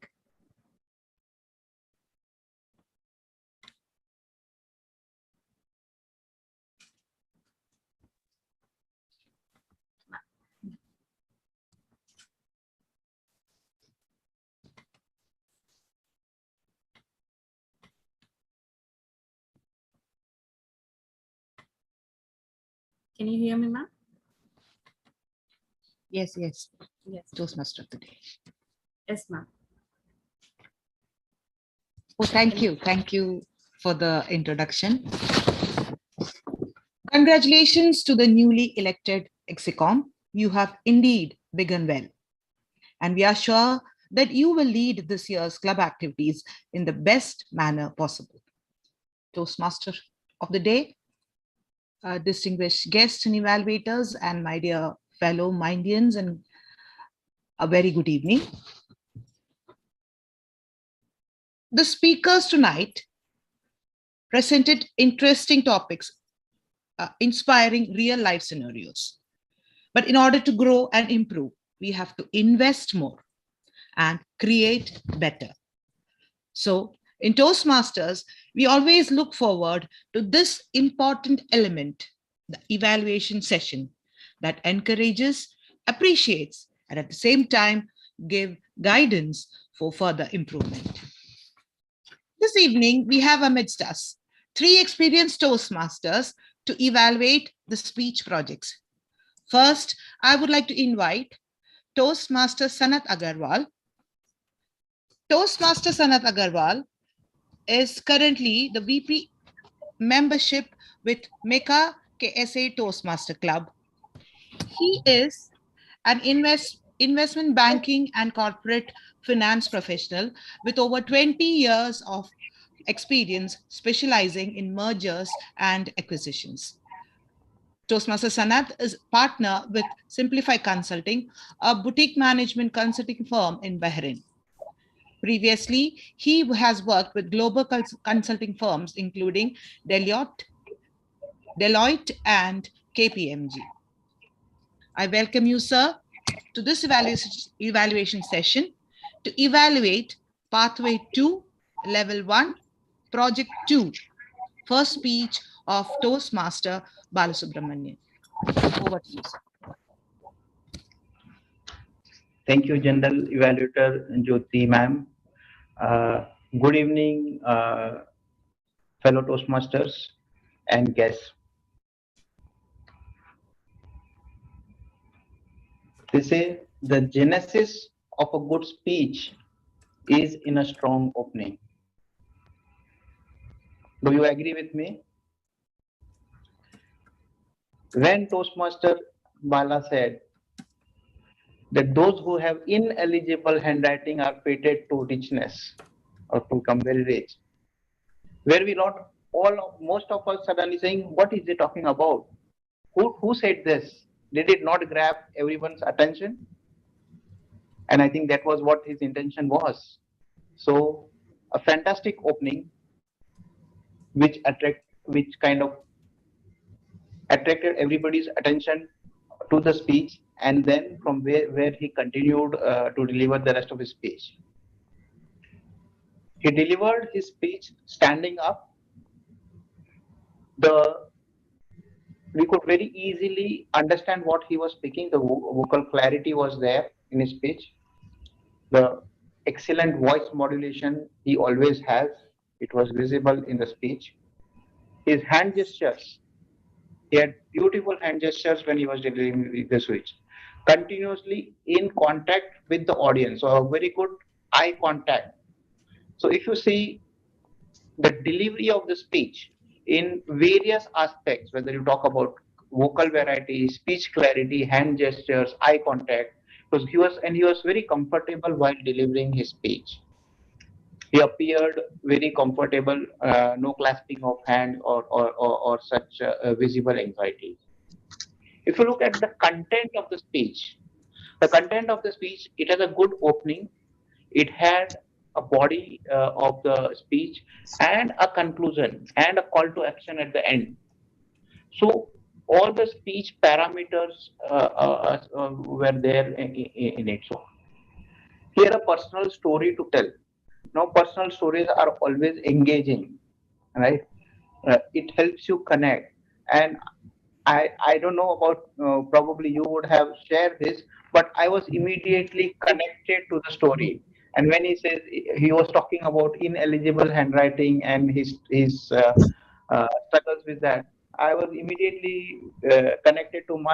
[SPEAKER 10] Can you hear me, ma'am?
[SPEAKER 4] Yes.
[SPEAKER 10] Yes.
[SPEAKER 4] Toastmaster of the day.
[SPEAKER 10] Yes, ma'am.
[SPEAKER 4] Oh, thank you. Thank you for the introduction. Congratulations to the newly elected Exicom. You have indeed begun well. And we are sure that you will lead this year's club activities in the best manner possible. Toastmaster of the day, distinguished guests and evaluators, and my dear fellow Mindians, and a very good evening. The speakers tonight presented interesting topics, inspiring real life scenarios. But in order to grow and improve, we have to invest more and create better. So in Toastmasters, we always look forward to this important element, the evaluation session, that encourages, appreciates, and at the same time, give guidance for further improvement. This evening, we have amidst us 3 experienced Toastmasters to evaluate the speech projects. First, I would like to invite Toastmaster Sanat Agarwal. Toastmaster Sanat Agarwal is currently the VP membership with Mecca KSA Toastmaster Club. He is an investment banking and corporate finance professional with over 20 years of experience specializing in mergers and acquisitions. Toastmaster Sanat is partner with Simplify Consulting, a boutique management consulting firm in Bahrain. Previously, he has worked with global consulting firms, including Deloitte and KPMG. I welcome you, sir, to this evaluation session to evaluate Pathway 2, Level 1, Project 2, first speech of Toastmaster Balasubramanian. Over to you, sir.
[SPEAKER 12] Thank you, General Evaluator Jyoti ma'am. Good evening, fellow Toastmasters and guests. They say the genesis of a good speech is in a strong opening. Do you agree with me? When Toastmaster Bala said that those who have ineligible handwriting are fated to richness or to become very rich, where we not most of us suddenly saying, what is he talking about? Who said this? Did it not grab everyone's attention? And I think that was what his intention was. So a fantastic opening, which kind of attracted everybody's attention to the speech, and then from where he continued to deliver the rest of his speech. He delivered his speech standing up. We could very easily understand what he was speaking. The vocal clarity was there in his speech. The excellent voice modulation he always has, it was visible in the speech. His hand gestures, he had beautiful hand gestures when he was delivering the speech. Continuously in contact with the audience, so a very good eye contact. So if you see the delivery of the speech in various aspects, whether you talk about vocal variety, speech clarity, hand gestures, eye contact, because he was very comfortable while delivering his speech. He appeared very comfortable, no clasping of hand or such visible anxiety. If you look at the content of the speech, it has a good opening. It had a body of the speech and a conclusion and a call to action at the end. So all the speech parameters were there in it. So here a personal story to tell. Now personal stories are always engaging, right? It helps you connect. And I don't know about, probably you would have shared this, but I was immediately connected to the story. And when he says he was talking about ineligible handwriting and his struggles with that, I was immediately connected to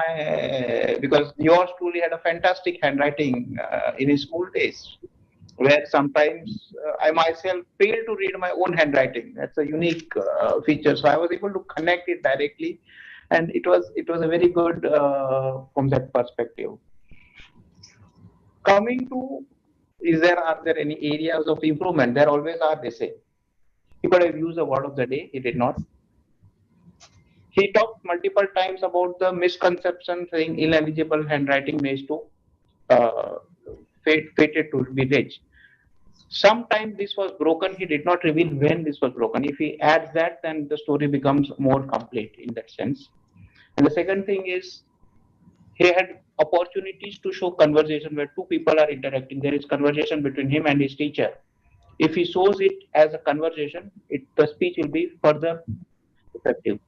[SPEAKER 12] because yours truly had a fantastic handwriting in his school days, where sometimes I myself fail to read my own handwriting. That's a unique feature. So I was able to connect it directly, and it was a very good from that perspective. Coming to, are there any areas of improvement? There always are, they say. He could have used the word of the day. He did not. He talked multiple times about the misconception saying ineligible handwriting makes to fated to be rich. Sometimes this was broken. He did not reveal when this was broken. If he adds that, then the story becomes more complete in that sense. And the second thing is, he had opportunities to show conversation where two people are interacting. There is conversation between him and his teacher. If he shows it as a conversation, the speech will be further effective.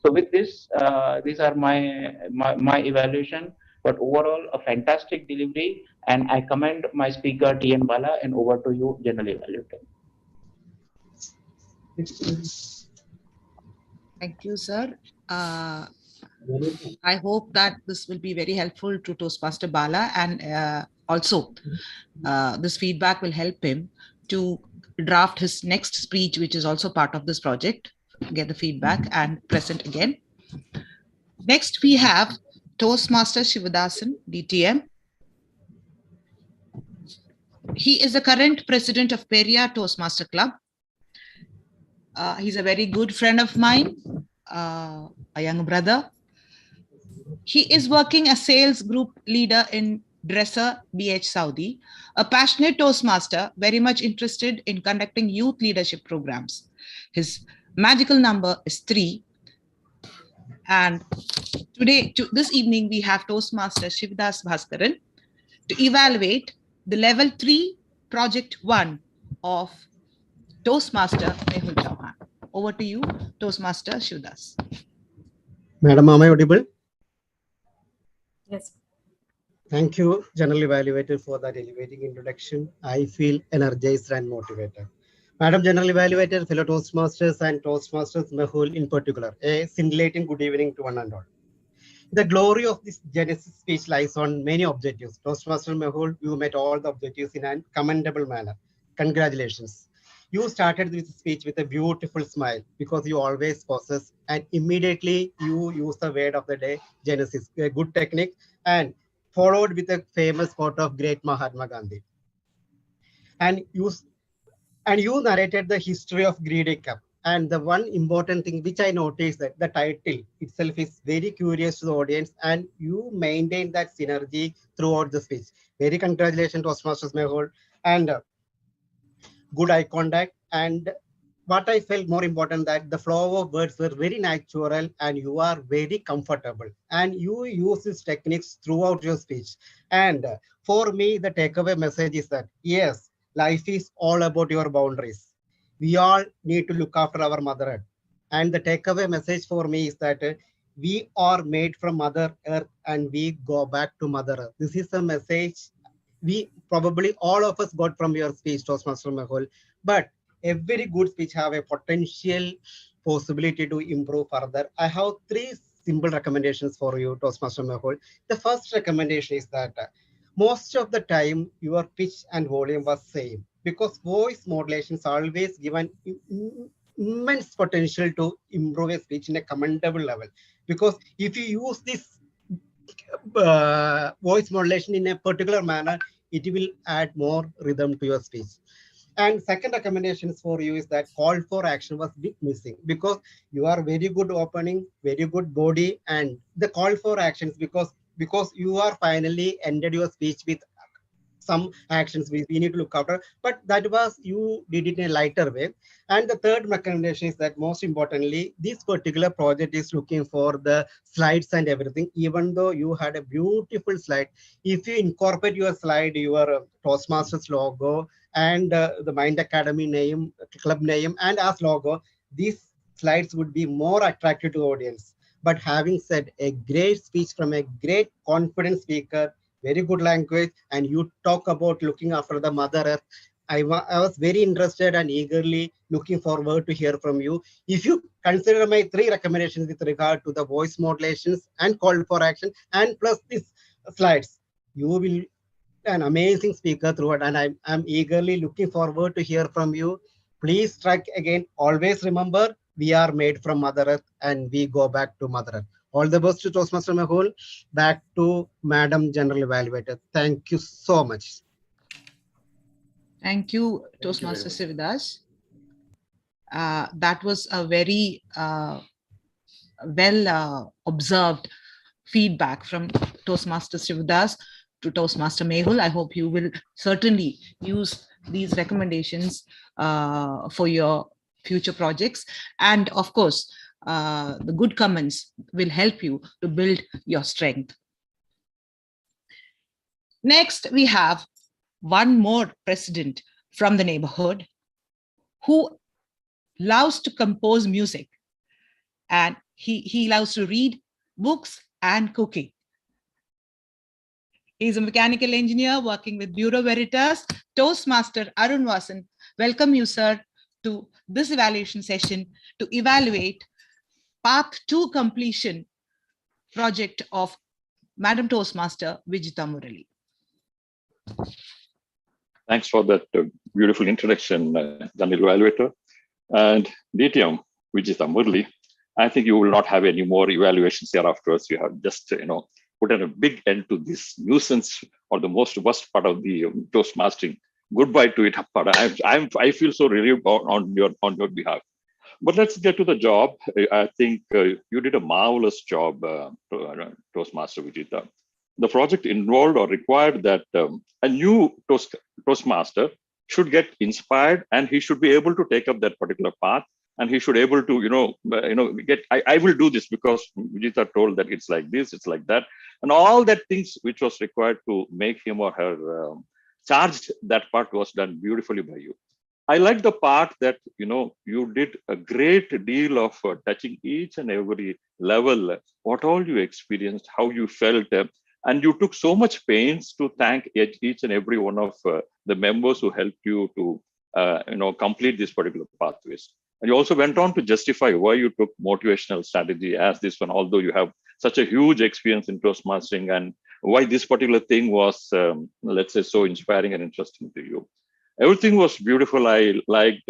[SPEAKER 12] So with this, these are my evaluation. But overall, a fantastic delivery, and I commend my speaker TN Bala, and over to you, General Evaluator.
[SPEAKER 4] Thank you, sir. I hope that this will be very helpful to Toastmaster Bala, and also this feedback will help him to draft his next speech, which is also part of this project, get the feedback and present again. Next, we have Toastmaster Shivadasan, DTM. He is the current president of Peria Toastmaster Club. He's a very good friend of mine, a young brother. He is working as sales group leader in Dresser, BH Saudi, a passionate Toastmaster, very much interested in conducting youth leadership programs. His magical number is 3. And this evening, we have Toastmaster Shivadas Bhaskaran to evaluate the level 3 project 1 of Toastmaster Mehul Chauhan. Over to you, Toastmaster Shivadas.
[SPEAKER 13] Madam, am I audible?
[SPEAKER 10] Yes.
[SPEAKER 13] Thank you, General Evaluator, for that elevating introduction. I feel energized and motivated. Madam General Evaluator, fellow Toastmasters and Toastmasters Mehul in particular, a scintillating good evening to one and all. The glory of this Genesis speech lies on many objectives. Toastmaster Mehul, you met all the objectives in a commendable manner. Congratulations. You started this speech with a beautiful smile because you always possess, and immediately you use the word of the day, Genesis, a good technique, and followed with a famous quote of great Mahatma Gandhi. And you narrated the history of Greedy Cup. And the one important thing which I noticed that the title itself is very curious to the audience, and you maintain that synergy throughout the speech. Very congratulations, Toastmasters Mehul, and good eye contact. And what I felt more important that the flow of words were very natural and you are very comfortable. And you use these techniques throughout your speech. And for me, the takeaway message is that, yes, life is all about your boundaries. We all need to look after our Mother Earth. And the takeaway message for me is that we are made from Mother Earth and we go back to Mother Earth. This is a message we probably all of us got from your speech, Toastmaster Mehul. But every good speech have a potential possibility to improve further. I have 3 simple recommendations for you, Toastmaster Mehul. The first recommendation is that most of the time your pitch and volume was same, because voice modulation is always given immense potential to improve a speech in a commendable level. Because if you use this voice modulation in a particular manner, it will add more rhythm to your speech. And second recommendations for you is that call for action was bit missing, because you are very good opening, very good body, and the call for actions because you are finally ended your speech with some actions we need to look after, but that was you did it in a lighter way. And the third recommendation is that most importantly, this particular project is looking for the slides and everything. Even though you had a beautiful slide, if you incorporate your slide, your Toastmasters logo and the Mind Academy name, club name, and as logo, these slides would be more attractive to the audience. But having said, a great speech from a great confident speaker, very good language, and you talk about looking after the Mother Earth. I was very interested and eagerly looking forward to hear from you. If you consider my 3 recommendations with regard to the voice modulations and call for action and plus these slides, you will be an amazing speaker throughout, and I'm eagerly looking forward to hear from you. Please strike again. Always remember, we are made from Mother Earth and we go back to Mother Earth. All the best to Toastmaster Mehul. Back to Madam General Evaluator. Thank you so much.
[SPEAKER 4] Thank you, Toastmaster Shivadas. That was a very well observed feedback from Toastmaster Shivadas to Toastmaster Mehul. I hope you will certainly use these recommendations for your future projects. And of course, the good comments will help you to build your strength. Next, we have one more president from the neighborhood who loves to compose music, and he loves to read books and cooking. He's a mechanical engineer working with Bureau Veritas. Toastmaster Arun Vasan, welcome you, sir, to this evaluation session to evaluate Path to Completion project of Madam Toastmaster Vijita Murali.
[SPEAKER 11] Thanks for that beautiful introduction, General Evaluator. And DTM, Vijita Murali, I think you will not have any more evaluations here afterwards. You have just, put in a big end to this nuisance or the most worst part of the Toastmastering. Goodbye to it, but I feel so relieved on your behalf. But let's get to the job. I think you did a marvelous job, Toastmaster Vijita. The project involved or required that a new Toastmaster should get inspired, and he should be able to take up that particular path, and he should able to get. I will do this because Vijita told that it's like this, it's like that, and all that things which was required to make him or her charged. That part was done beautifully by you. I like the part that you did a great deal of touching each and every level, what all you experienced, how you felt, and you took so much pains to thank each and every one of the members who helped you to complete this particular pathways. And you also went on to justify why you took motivational strategy as this one, although you have such a huge experience in Toastmastering, and why this particular thing was, let's say, so inspiring and interesting to you. Everything was beautiful. I liked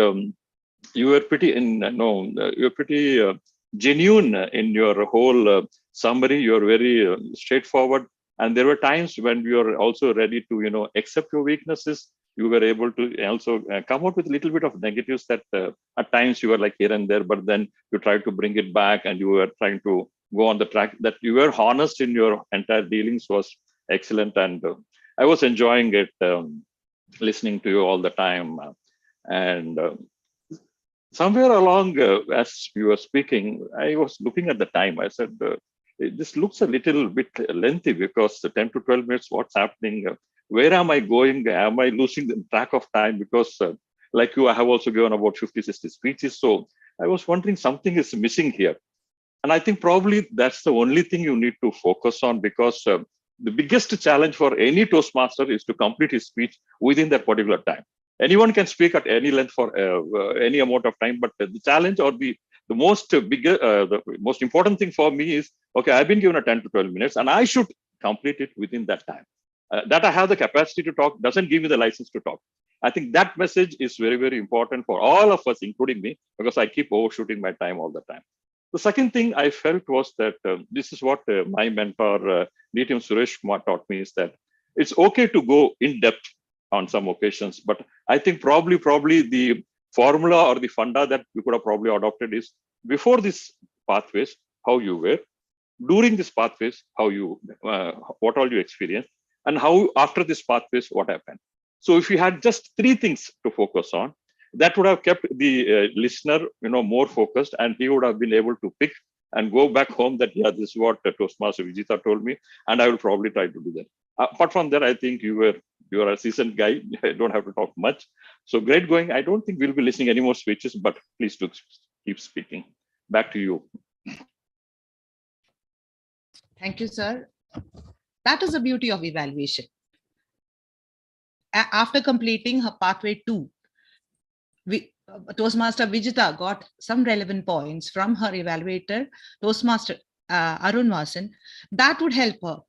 [SPEAKER 11] you were pretty you're pretty genuine in your whole summary. You're very straightforward, and there were times when you were also ready to accept your weaknesses. You were able to also come out with a little bit of negatives that at times you were like here and there, but then you tried to bring it back, and you were trying to go on the track. That you were honest in your entire dealings was excellent, and I was enjoying it. Listening to you all the time, and somewhere along as you were speaking, I was looking at the time. I said, this looks a little bit lengthy, because 10 to 12 minutes, what's happening? Where am I going? Am I losing the track of time? Because like you, I have also given about 50, 60 speeches. So I was wondering something is missing here. And I think probably that's the only thing you need to focus on, because the biggest challenge for any Toastmaster is to complete his speech within that particular time. Anyone can speak at any length for any amount of time, but the challenge or the most important thing for me is, okay, I've been given a 10 to 12 minutes and I should complete it within that time. That I have the capacity to talk doesn't give me the license to talk. I think that message is very, very important for all of us, including me, because I keep overshooting my time all the time. The second thing I felt was that this is what my mentor, DTM Suresh Kumar, taught me, is that it's okay to go in depth on some occasions, but I think probably the formula or the funda that we could have probably adopted is, before this pathways, how you were, during this pathways, how you, what all you experienced, and how after this pathways, what happened. So if you had just three things to focus on, that would have kept the listener, more focused, and he would have been able to pick and go back home that, yeah, this is what Toastmaster Vijita told me, and I will probably try to do that. Apart from that, I think you are a seasoned guy. I don't have to talk much. So great going. I don't think we'll be listening any more speeches, but please do keep speaking. Back to you.
[SPEAKER 4] Thank you, sir. That is the beauty of evaluation. After completing her pathway 2, Toastmaster Vijita got some relevant points from her evaluator, Toastmaster Arun Vasan, that would help her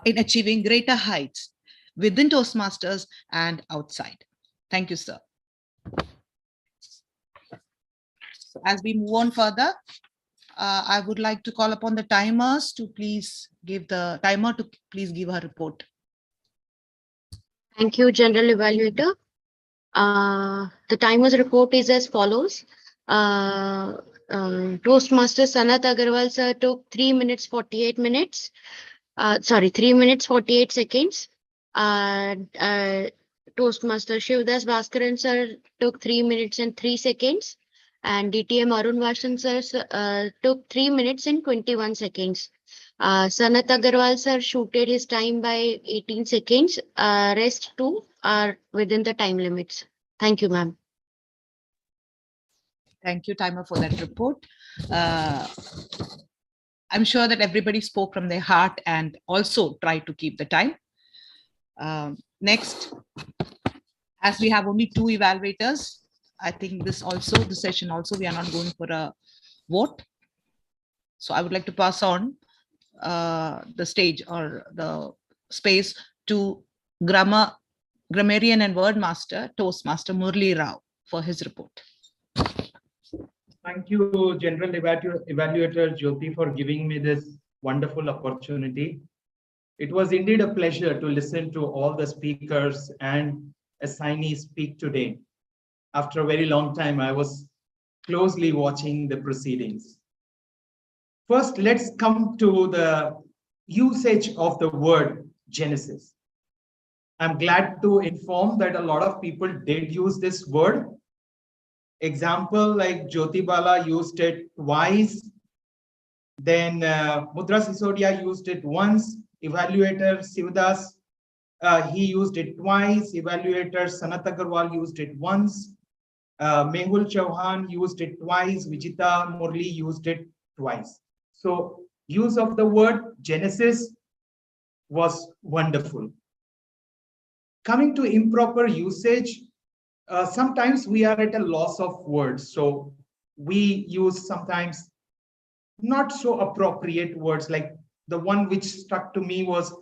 [SPEAKER 4] in achieving greater heights within Toastmasters and outside. Thank you, sir. So as we move on further, I would like to call upon the timers to please give her report.
[SPEAKER 3] Thank you, General Evaluator. The timer's report is as follows. Toastmaster Sanat Agarwal sir took 3 minutes 48 minutes. 3 minutes 48 seconds. Toastmaster Shivdas Bhaskaran sir took 3 minutes and 3 seconds. And DTM Arun Vasan sir took 3 minutes and 21 seconds. Sanat Agarwal sir shooted his time by 18 seconds. Rest 2 are within the time limits. Thank you, ma'am.
[SPEAKER 4] Thank you, timer, for that report. I'm sure that everybody spoke from their heart and also tried to keep the time. Next, as we have only 2 evaluators, I think this session also, we are not going for a vote. So I would like to pass on the stage or the space to grammarian and word master, Toastmaster Murli Rao, for his report.
[SPEAKER 8] Thank you, General Evaluator Jyoti, for giving me this wonderful opportunity. It was indeed a pleasure to listen to all the speakers and assignees speak today. After a very long time, I was closely watching the proceedings. First, let's come to the usage of the word Genesis. I'm glad to inform that a lot of people did use this word. Example like Jyoti Bala used it twice. Then Mudra Sisodia used it once. Evaluator Sivadas, he used it twice. Evaluator Sanat Agarwal used it once. Mehul Chauhan used it twice. Vijita Murli used it twice. So use of the word Genesis was wonderful. Coming to improper usage, sometimes we are at a loss of words. So we use sometimes not so appropriate words, like the one which stuck to me was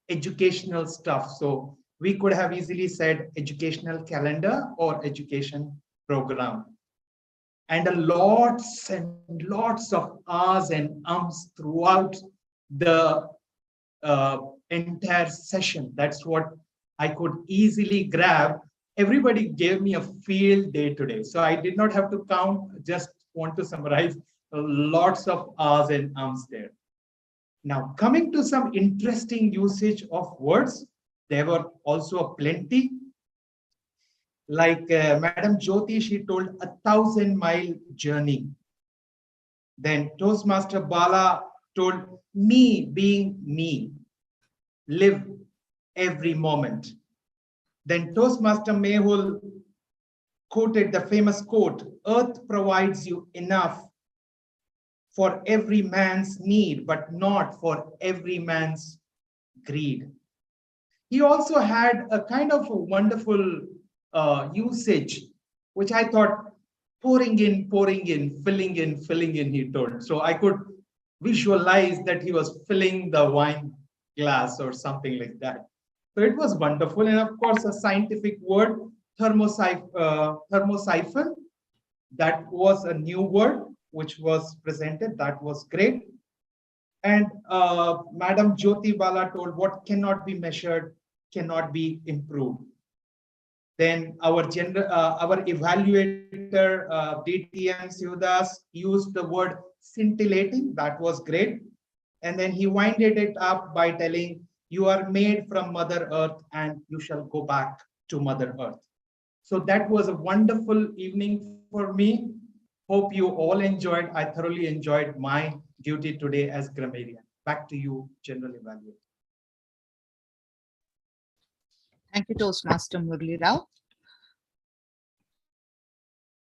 [SPEAKER 8] educational stuff. So we could have easily said educational calendar or education program. And lots and lots of ahs and ums throughout the entire session. That's what I could easily grab. Everybody gave me a field day today. So I did not have to count, just want to summarize lots of ahs and ums there. Now, coming to some interesting usage of words, there were also plenty. Like Madam Jyoti, she told 1,000-mile journey. Then Toastmaster Bala told me being me, live every moment. Then Toastmaster Mehul quoted the famous quote, earth provides you enough for every man's need, but not for every man's greed. He also had a kind of a wonderful usage, which I thought pouring in, filling in, he told. So I could visualize that he was filling the wine glass or something like that. So it was wonderful. And of course, a scientific word, thermosiphon, that was a new word which was presented. That was great. And Madam Jyoti Bala told what cannot be measured cannot be improved. Then our evaluator, DTM Sivadas, used the word scintillating. That was great. And then he winded it up by telling, you are made from Mother Earth and you shall go back to Mother Earth. So that was a wonderful evening for me. Hope you all enjoyed. I thoroughly enjoyed my duty today as grammarian. Back to you, General Evaluator.
[SPEAKER 4] Thank you, Toastmaster Murli Rao.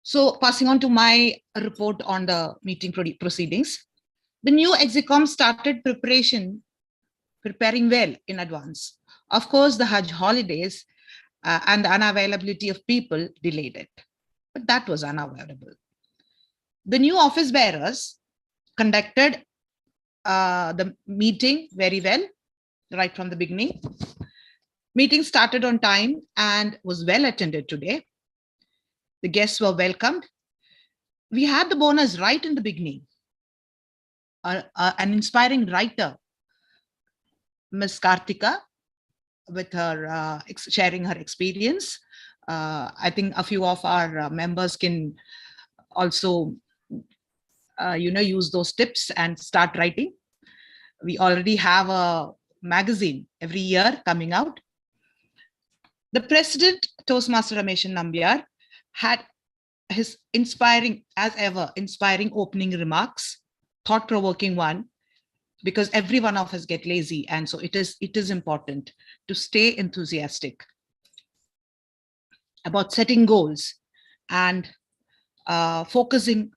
[SPEAKER 4] So passing on to my report on the meeting proceedings. The new execom started preparing well in advance. Of course, the Hajj holidays and the unavailability of people delayed it, but that was unavoidable. The new office bearers conducted the meeting very well, right from the beginning. Meeting started on time and was well attended today. The guests were welcomed. We had the bonus right in the beginning. An inspiring writer, Ms. Kartika, with her sharing her experience. I think a few of our members can also use those tips and start writing. We already have a magazine every year coming out. The president, Toastmaster Rameshan Nambiar, had his inspiring, as ever, inspiring opening remarks, thought-provoking one, because every one of us get lazy. And so it is important to stay enthusiastic about setting goals and focusing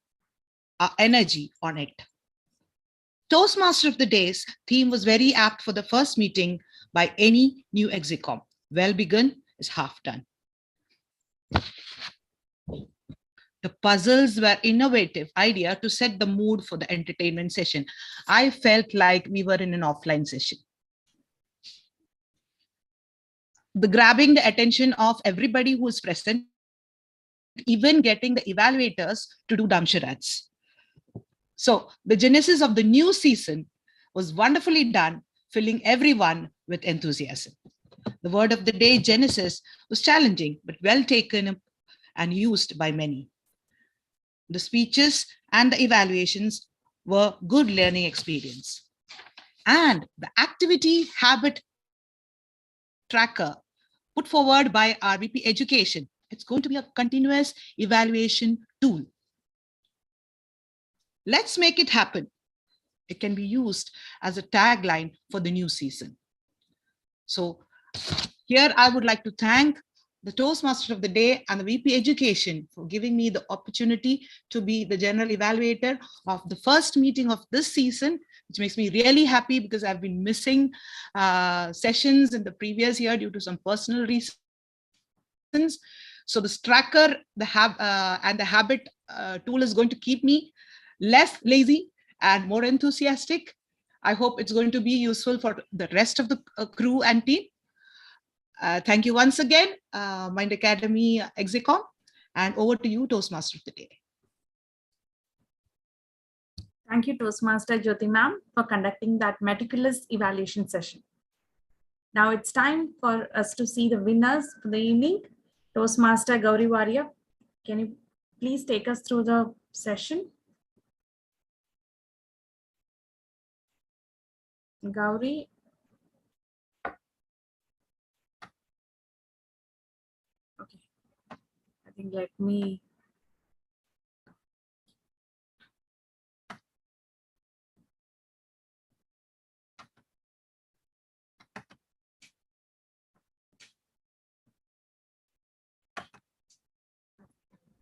[SPEAKER 4] our energy on it. Toastmaster of the Day's theme was very apt for the first meeting by any new execom. Well begun is half done. The puzzles were innovative idea to set the mood for the entertainment session. I felt like we were in an offline session. The grabbing the attention of everybody who is present, even getting the evaluators to do damsharads. So the genesis of the new season was wonderfully done, filling everyone with enthusiasm. The word of the day, Genesis, was challenging, but well taken and used by many. the speeches and the evaluations were good learning experience. And the activity habit tracker put forward by RBP Education, it's going to be a continuous evaluation tool. Let's make it happen. It can be used as a tagline for the new season. So here I would like to thank the Toastmaster of the Day and the VP Education for giving me the opportunity to be the general evaluator of the first meeting of this season, which makes me really happy because I've been missing sessions in the previous year due to some personal reasons. So this tracker, and the habit tool is going to keep me less lazy and more enthusiastic. I hope it's going to be useful for the rest of the crew and team. Thank you once again, Mind Academy Execom, and over to you, Toastmaster of the Day.
[SPEAKER 10] Thank you, Toastmaster Jyoti ma'am, for conducting that meticulous evaluation session. Now it's time for us to see the winners for the evening. Toastmaster Gauri Warrior, can you please take us through the session? Gauri. Okay, I think let me.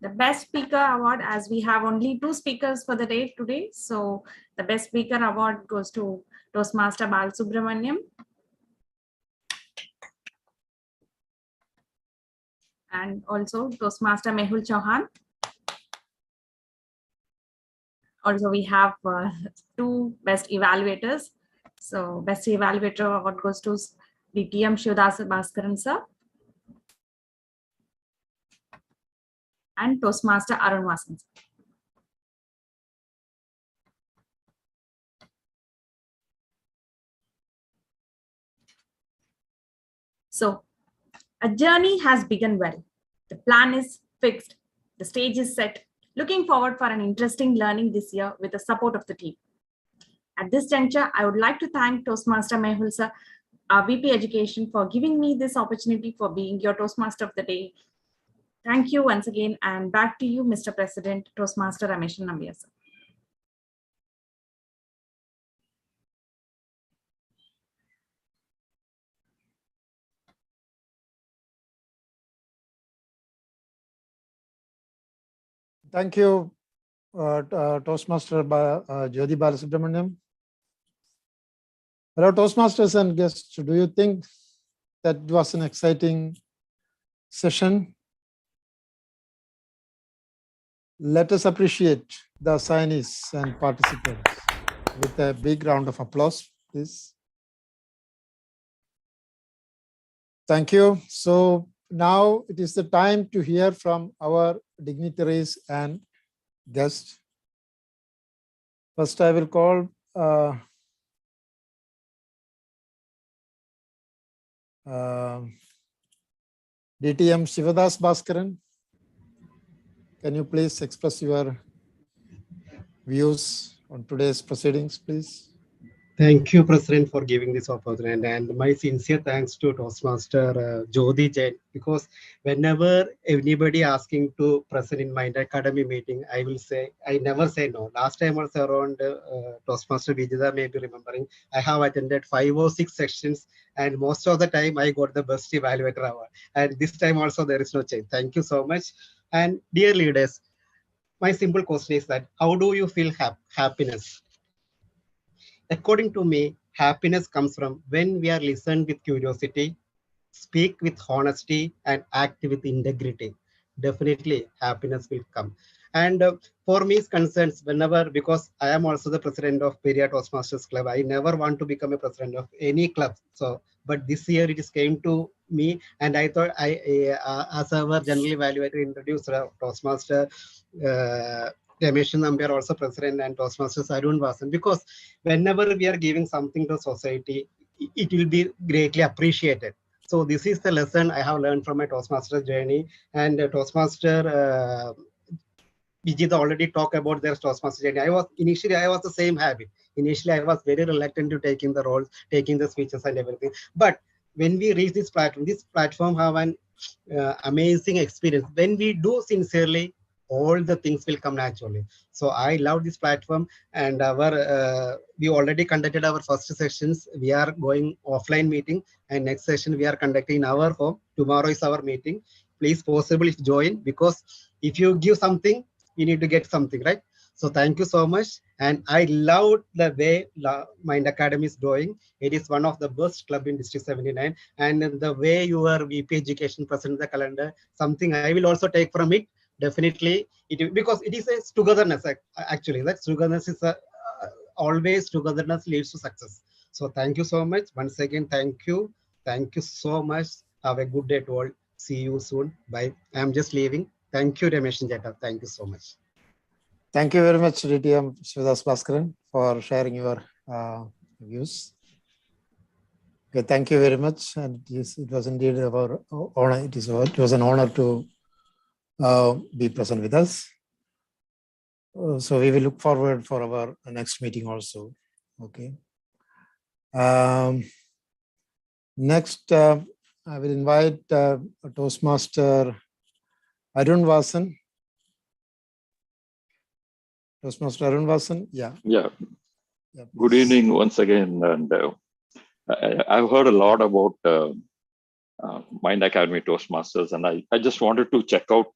[SPEAKER 10] The best speaker award, as we have only 2 speakers for the day today. So the best speaker award goes to Toastmaster Balasubramaniam. And also Toastmaster Mehul Chauhan. Also, we have 2 best evaluators. So best evaluator award goes to DTM Shivdas Bhaskaran sir and Toastmaster Arun Vasan. So a journey has begun well. The plan is fixed. The stage is set. Looking forward for an interesting learning this year with the support of the team. At this juncture, I would like to thank Toastmaster Mehul sir, our VP Education, for giving me this opportunity for being your Toastmaster of the Day. Thank you once again, and back to you, Mr. President, Toastmaster Ramesh Nambiar sir.
[SPEAKER 2] Thank you, Toastmaster Jyoti Balasubramaniam. Hello, Toastmasters and guests. Do you think that was an exciting session? Let us appreciate the assignees and participants with a big round of applause, please. Thank you. So now it is the time to hear from our dignitaries and guests. First, I will call DTM Shivdas Bhaskaran. Can you please express your views on today's proceedings, please?
[SPEAKER 13] Thank you, President, for giving this opportunity, and my sincere thanks to Toastmaster Jyoti Jain, because whenever anybody asking to present in my academy meeting, I will say, I never say no. Last time also around Toastmaster Vijita may be remembering, I have attended 5 or 6 sessions, and most of the time I got the best evaluator award. And this time also there is no change. Thank you so much. And dear leaders, my simple question is that how do you feel happiness? According to me, happiness comes from when we are listened with curiosity, speak with honesty, and act with integrity. Definitely, happiness will come. And for me, it's concerns whenever, because I am also the president of Peria Toastmasters Club, I never want to become a president of any club. So, but this year it is came to me, and I thought as our general evaluator introduced Toastmaster. Ramesh Nambiar also president and Toastmasters Arun Vasan, because whenever we are giving something to society, it will be greatly appreciated. So this is the lesson I have learned from my Toastmaster journey, and Toastmaster Vijita already talked about their Toastmaster journey. I was the same habit. Initially, I was very reluctant to taking the roles, taking the speeches and everything. But when we reach this platform have an amazing experience. When we do sincerely, all the things will come naturally. So I love this platform, and we already conducted our first sessions. We are going offline meeting, and next session we are conducting in our home. Tomorrow is our meeting. Please possibly join, because if you give something, you need to get something, right? So thank you so much. And I love the way Mind Academy is doing. It is one of the best club in District 79. And the way your VP Education presents the calendar, something I will also take from it. Definitely, because it is a togetherness, actually. That togetherness is always togetherness leads to success. So thank you so much. Once again, thank you. Thank you so much. Have a good day to all. See you soon. Bye. I am just leaving. Thank you, Ramesh and Jeta. Thank you so much.
[SPEAKER 2] Thank you very much, DTM Shivadas Bhaskaran, for sharing your views. Okay, thank you very much. And yes, it was indeed our honor. It was an honor to be present with us. So we will look forward for our next meeting also. Okay. Next, I will invite Toastmaster Arun Vasan. Toastmaster Arun Vasan, yeah.
[SPEAKER 11] Yeah. Good evening once again. And I've heard a lot about Mind Academy Toastmasters, and I just wanted to check out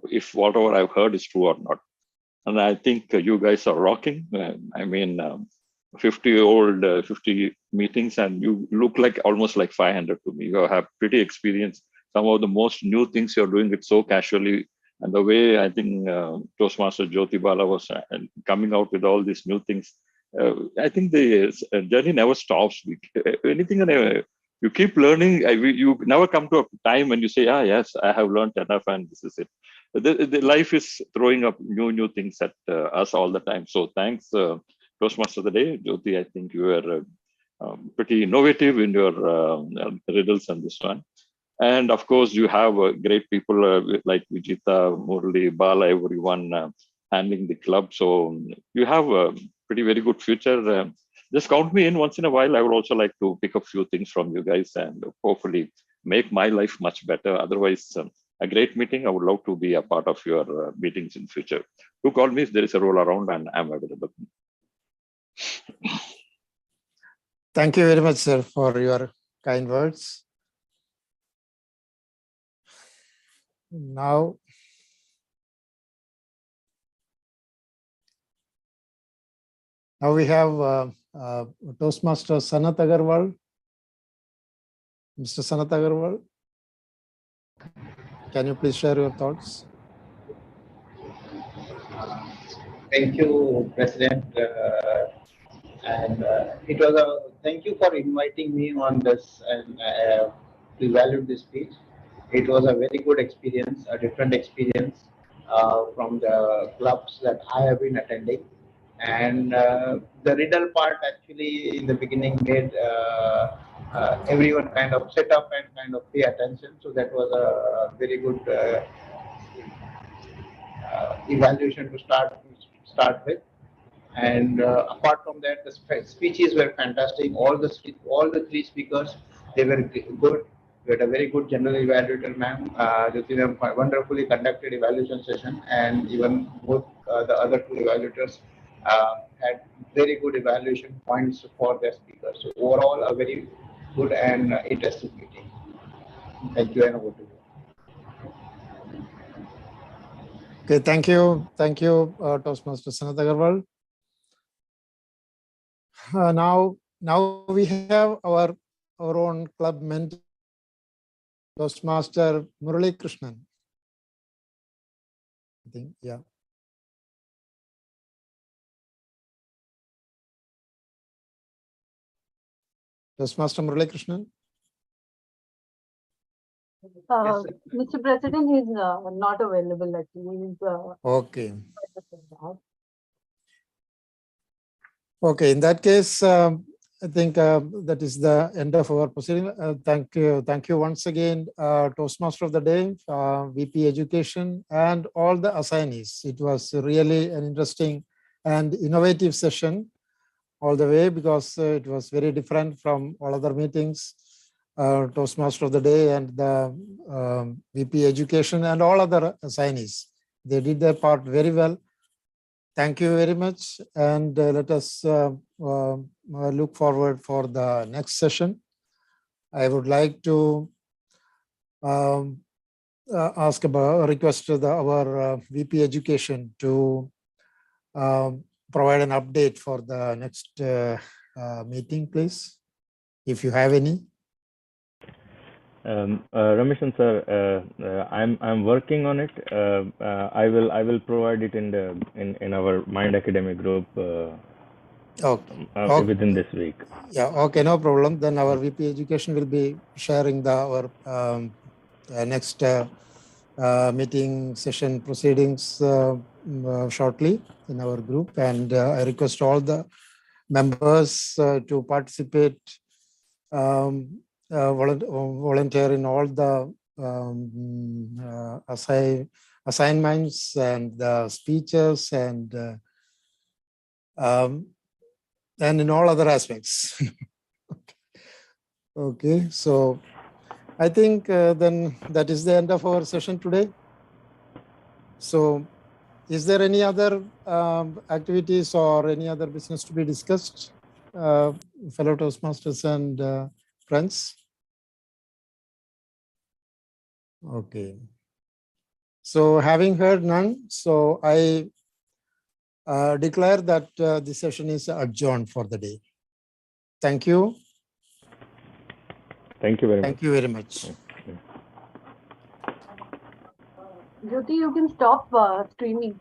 [SPEAKER 11] if whatever I've heard is true or not. And I think you guys are rocking. I mean, 50 meetings, and you look like almost like 500 to me. You have pretty experience. Some of the most new things you're doing it so casually. And the way I think Toastmaster Jyoti Bala was coming out with all these new things, I think the journey never stops. Anything you keep learning. You never come to a time when you say, yes, I have learned enough and this is it. The life is throwing up new things at us all the time. So thanks, Toastmaster of the Day. Jyoti, I think you were pretty innovative in your riddles on this one. And of course, you have great people like Vijita, Murli, Bala, everyone handling the club. So you have a very good future. Just count me in once in a while. I would also like to pick up a few things from you guys and hopefully make my life much better. Otherwise, a great meeting. I would love to be a part of your meetings in future. Do call me if there is a roll around, and I'm available.
[SPEAKER 2] Thank you very much, sir, for your kind words. Now, we have Toastmaster Sanat Agarwal. Mr. Sanat Agarwal, can you please share your thoughts?
[SPEAKER 12] Thank you, President. It was thank you for inviting me on this and to evaluate this speech. It was a very good experience, a different experience from the clubs that I have been attending. And the riddle part actually in the beginning made everyone kind of sit up and kind of pay attention. So that was a very good evaluation to start with. And apart from that, the speeches were fantastic. All the three speakers, they were good. We had a very good general evaluator, ma'am. Wonderfully conducted evaluation session, and even both the other two evaluators had very good evaluation points for their speakers. So overall, a very good and interesting meeting. Thank you, and over to you.
[SPEAKER 2] Okay, thank you, Toastmaster Sanat Agarwal. Now we have our own club mentor, Toastmaster Murali Krishnan. I think, yeah. Toastmaster Murali Krishnan.
[SPEAKER 7] Mr. President, he's not available actually. He's,
[SPEAKER 2] okay. Okay, in that case, I think that is the end of our proceeding. Thank you once again, Toastmaster of the Day, VP Education, and all the assignees. It was really an interesting and innovative session all the way because it was very different from all other meetings. Toastmaster of the Day and the VP Education and all other assignees. They did their part very well. Thank you very much. And let us look forward for the next session. I would like to request our VP Education to provide an update for the next meeting, please, if you have any.
[SPEAKER 6] Ramesh sir, I'm working on it. I will provide it in our Mind Academy group
[SPEAKER 2] Okay.
[SPEAKER 6] Within this week.
[SPEAKER 2] Yeah. Okay. No problem. Then our VP Education will be sharing our next meeting session proceedings shortly in our group, and I request all the members to participate. Volunteer in all the assignments and the speeches and in all other aspects. Okay, so I think then that is the end of our session today. So is there any other activities or any other business to be discussed, fellow Toastmasters and friends? Okay. So having heard none, so I declare that this session is adjourned for the day. Thank you.
[SPEAKER 6] Thank you very much.
[SPEAKER 2] Thank you very much.
[SPEAKER 7] Jyoti, you can stop streaming.